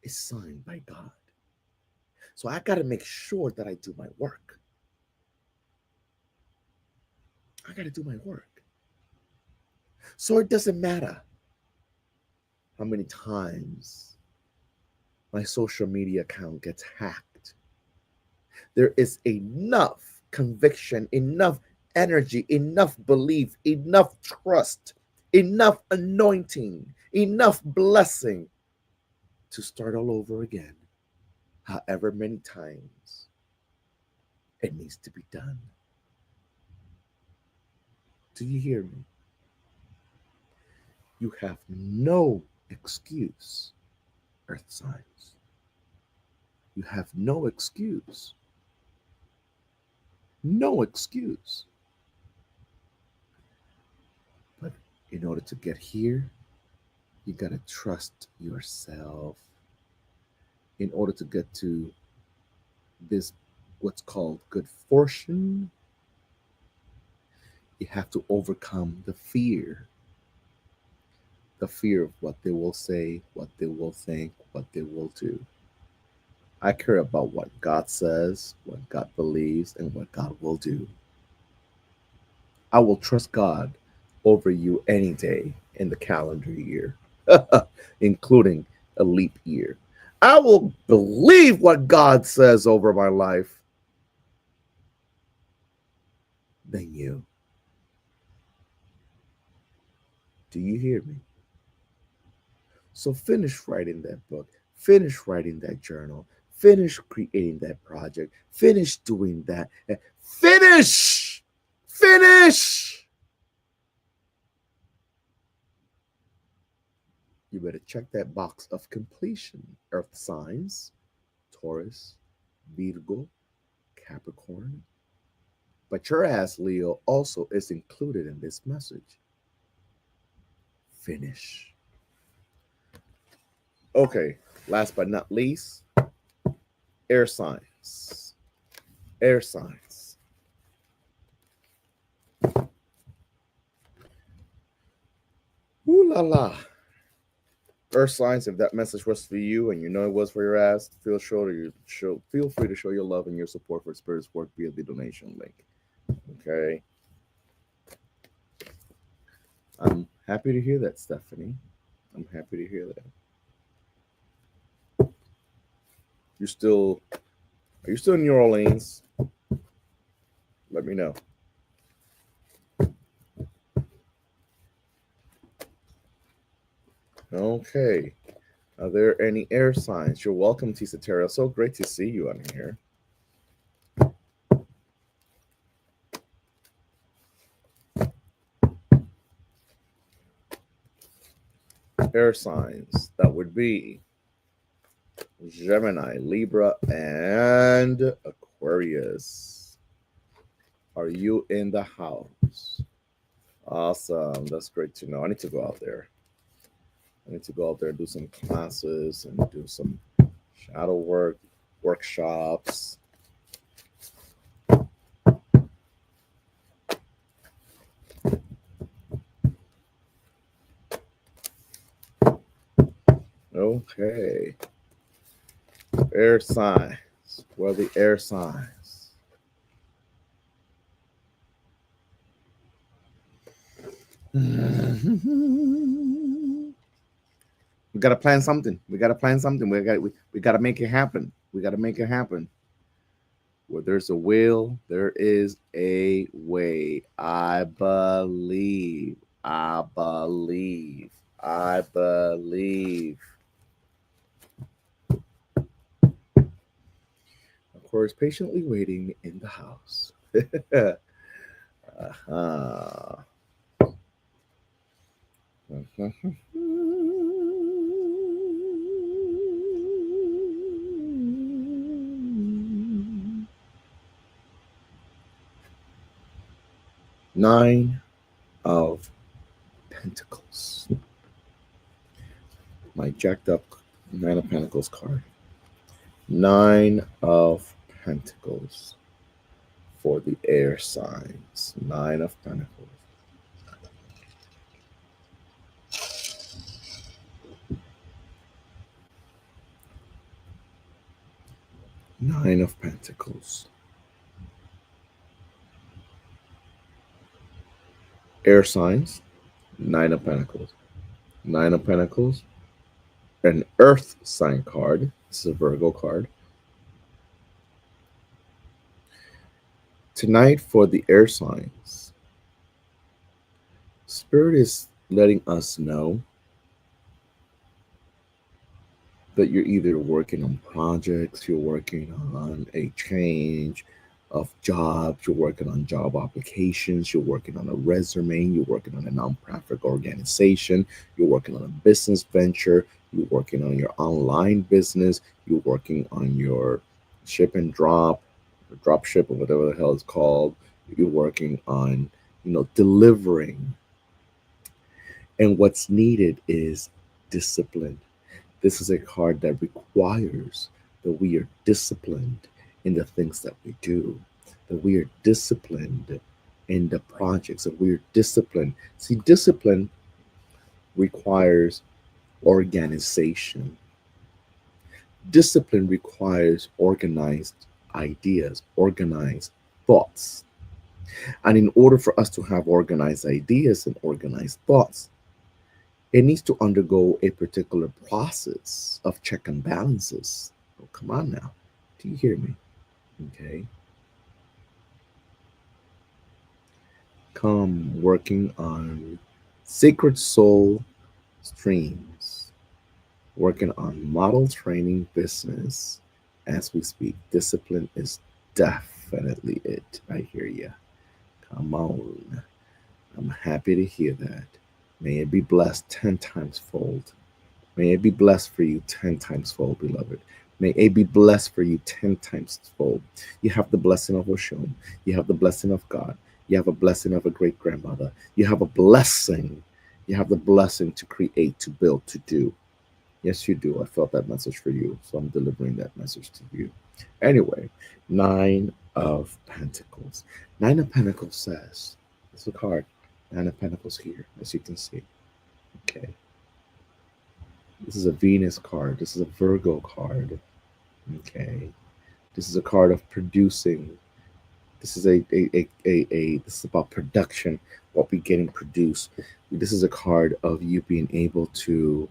is signed by God. So I got to make sure that I do my work. I got to do my work. So it doesn't matter how many times my social media account gets hacked. There is enough conviction, enough energy, enough belief, enough trust, enough anointing, enough blessing to start all over again, however many times it needs to be done. Do you hear me? You have no excuse, earth signs. You have no excuse. No excuse. But in order to get here, you got to trust yourself. In order to get to this, what's called good fortune, you have to overcome the fear. The fear of what they will say, what they will think, what they will do. I care about what God says, what God believes, and what God will do. I will trust God over you any day in the calendar year, including a leap year. I will believe what God says over my life than you. Do you hear me? So finish writing that book, finish writing that journal, finish creating that project, finish doing that. Finish! Finish! You better check that box of completion. Earth signs, Taurus, Virgo, Capricorn. But your ass, Leo, also is included in this message. Finish. Okay, last but not least, air signs. Air signs. Ooh la la. Earth signs, if that message was for you and you know it was for your ass, feel free to show your love and your support for Spirit's work via the donation link. Okay. I'm happy to hear that, Stephanie. I'm happy to hear that. Are you still in New Orleans? Let me know. Okay. Are there any air signs? You're welcome, Tisa Terra. So great to see you on here. Air signs. That would be Gemini, Libra, and Aquarius. Are you in the house? Awesome. That's great to know. I need to go out there. I need to go out there and do some classes and do some shadow work, workshops. Okay. Air signs. What are the air signs? We gotta plan something. We gotta plan something. We gotta make it happen. We gotta make it happen. Where there's a will, there is a way. I believe. I believe. I believe. Of course, patiently waiting in the house. uh-huh. Nine of Pentacles. My jacked up Nine of Pentacles card. Nine of Pentacles for the air signs. Nine of Pentacles. Nine of Pentacles. Air signs. Nine of Pentacles. Nine of Pentacles. An earth sign card. This is a Virgo card. Tonight for the air signs, Spirit is letting us know that you're either working on projects, you're working on a change of jobs, you're working on job applications, you're working on a resume, you're working on a nonprofit organization, you're working on a business venture, you're working on your online business, you're working on your ship and drop, or drop ship, or whatever the hell it's called. You're working on, delivering. And what's needed is discipline. This is a card that requires that we are disciplined in the things that we do, that we are disciplined in the projects, that we are disciplined. See, discipline requires organization. Discipline requires organized ideas, organized thoughts. And in order for us to have organized ideas and organized thoughts, it needs to undergo a particular process of check and balances. Oh, come on now. Do you hear me? Okay. Come working on sacred soul streams, working on model training business as we speak. Discipline is definitely it. I hear you. Come on. I'm happy to hear that. May it be blessed 10 times fold. May it be blessed for you 10 times fold, beloved. May it be blessed for you 10 times fold. You have the blessing of Oshun. You have the blessing of God. You have a blessing of a great grandmother. You have a blessing. You have the blessing to create, to build, to do. Yes, you do. I felt that message for you. So I'm delivering that message to you. Anyway, Nine of Pentacles. Nine of Pentacles says, it's a card. Nine of Pentacles here, as you can see. Okay. This is a Venus card. This is a Virgo card. Okay. This is a card of producing. This is this is about production, what we're getting produced. This is a card of you being able to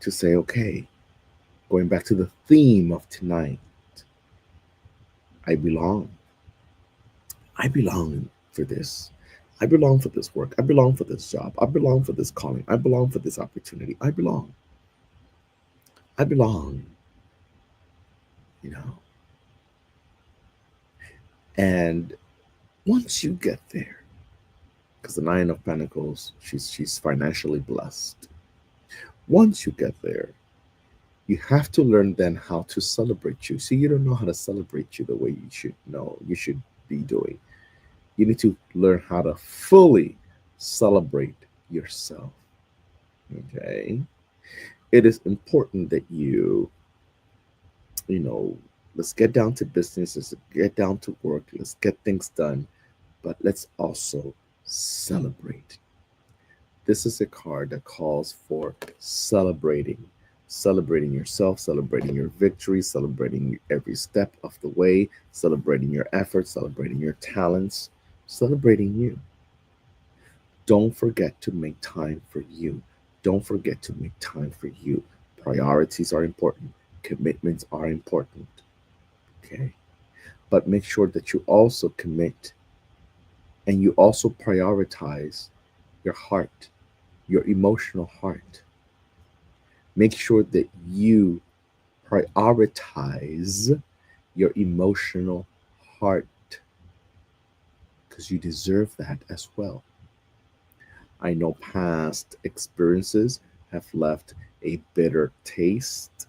say, okay, going back to the theme of tonight, I belong. I belong for this. I belong for this work. I belong for this job. I belong for this calling. I belong for this opportunity. I belong. I belong. You know. And once you get there, because the Nine of Pentacles, she's financially blessed. Once you get there, you have to learn then how to celebrate you. See, you don't know how to celebrate you the way you should be doing. You need to learn how to fully celebrate yourself. Okay. It is important that let's get down to business, let's get down to work, let's get things done, but let's also celebrate. This is a card that calls for celebrating yourself, celebrating your victory, celebrating every step of the way, celebrating your efforts, celebrating your talents, celebrating you. Don't forget to make time for you. Don't forget to make time for you. Priorities are important. Commitments are important. Okay. But make sure that you also commit and you also prioritize your heart, your emotional heart. Make sure that you prioritize your emotional heart because you deserve that as well. I know past experiences have left a bitter taste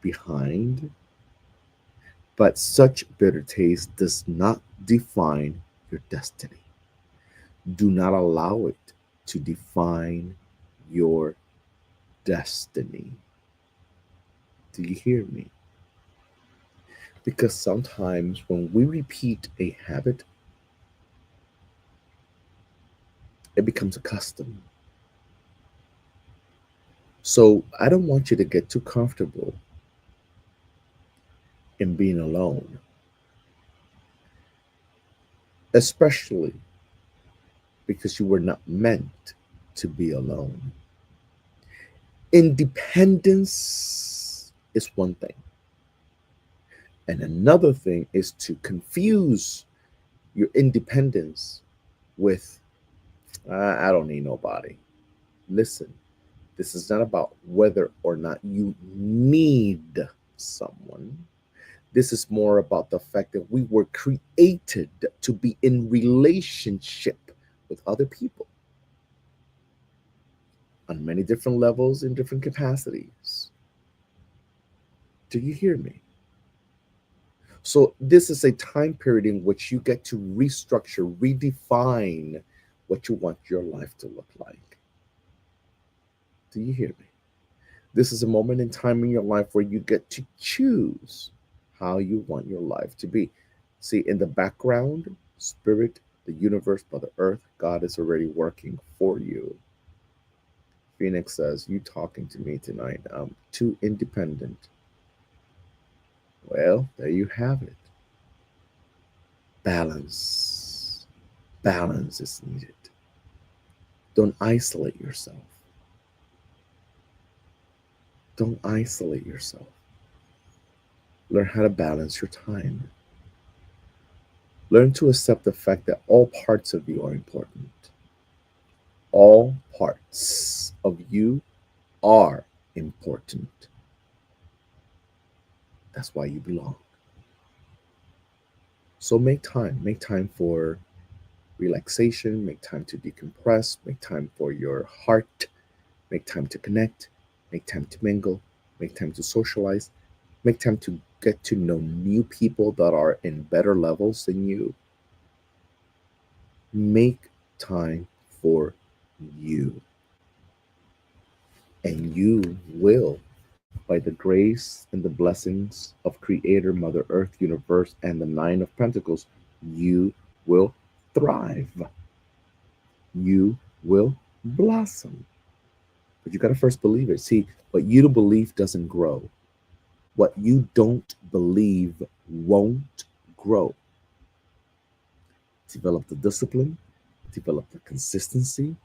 behind, but such bitter taste does not define your destiny. Do not allow it to define your destiny. Do you hear me? Because sometimes when we repeat a habit, it becomes a custom. So I don't want you to get too comfortable in being alone, especially because you were not meant to be alone. Independence is one thing, and another thing is to confuse your independence with, I don't need nobody. Listen, this is not about whether or not you need someone. This is more about the fact that we were created to be in relationship with other people on many different levels in different capacities. Do you hear me? So, this is a time period in which you get to restructure, redefine what you want your life to look like. Do you hear me? This is a moment in time in your life where you get to choose how you want your life to be. See, in the background, spirit, the universe, Mother Earth, God is already working for you. Phoenix says, "You talking to me tonight? I'm too independent." Well, there you have it. Balance. Balance is needed. Don't isolate yourself. Don't isolate yourself. Learn how to balance your time. Learn to accept the fact that all parts of you are important. All parts of you are important. That's why you belong. So make time for relaxation, make time to decompress, make time for your heart, make time to connect, make time to mingle, make time to socialize, make time to get to know new people that are in better levels than you. Make time for you. And you will, by the grace and the blessings of Creator, Mother Earth, Universe, and the Nine of Pentacles, you will thrive. You will blossom. But you got to first believe it. See, what you don't believe doesn't grow. What you don't believe won't grow. Develop the discipline, develop the consistency,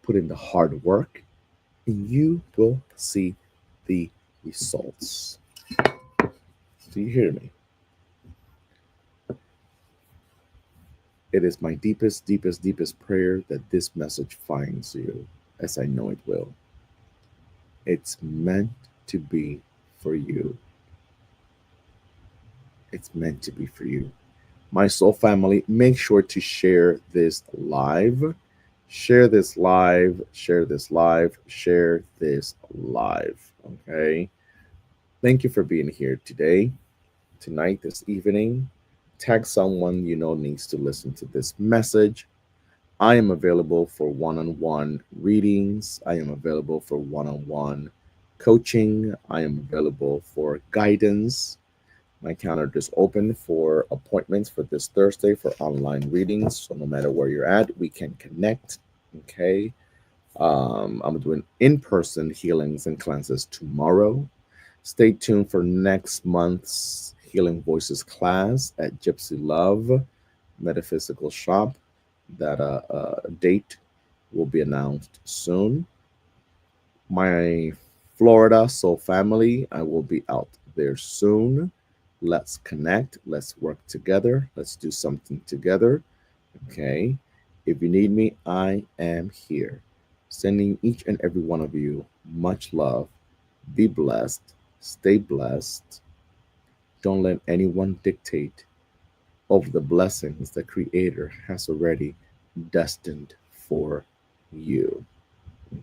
put in the hard work, and you will see the results. Do you hear me? It is my deepest, deepest, deepest prayer that this message finds you, as I know it will. It's meant to be for you. It's meant to be for you. My soul family, make sure to share this live. Share this live, share this live, share this live. Okay. Thank you for being here today, tonight, this evening. Tag someone you know needs to listen to this message. I am available for one on one readings. I am available for one on one coaching. I am available for guidance. My calendar is open for appointments for this Thursday for online readings. So no matter where you're at, we can connect. Okay. I'm doing in person healings and cleanses tomorrow. Stay tuned for next month's Healing Voices class at Gypsy Love Metaphysical Shop. That date will be announced soon. My Florida Soul family, I will be out there soon. Let's connect. Let's work together. Let's do something together. Okay. If you need me, I am here. Sending each and every one of you much love. Be blessed. Stay blessed. Don't let anyone dictate over the blessings the Creator has already destined for you.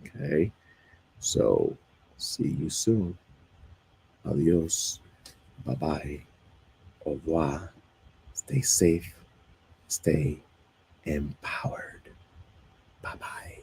Okay? So, see you soon. Adios. Bye bye. Au revoir. Stay safe. Stay empowered. Bye bye.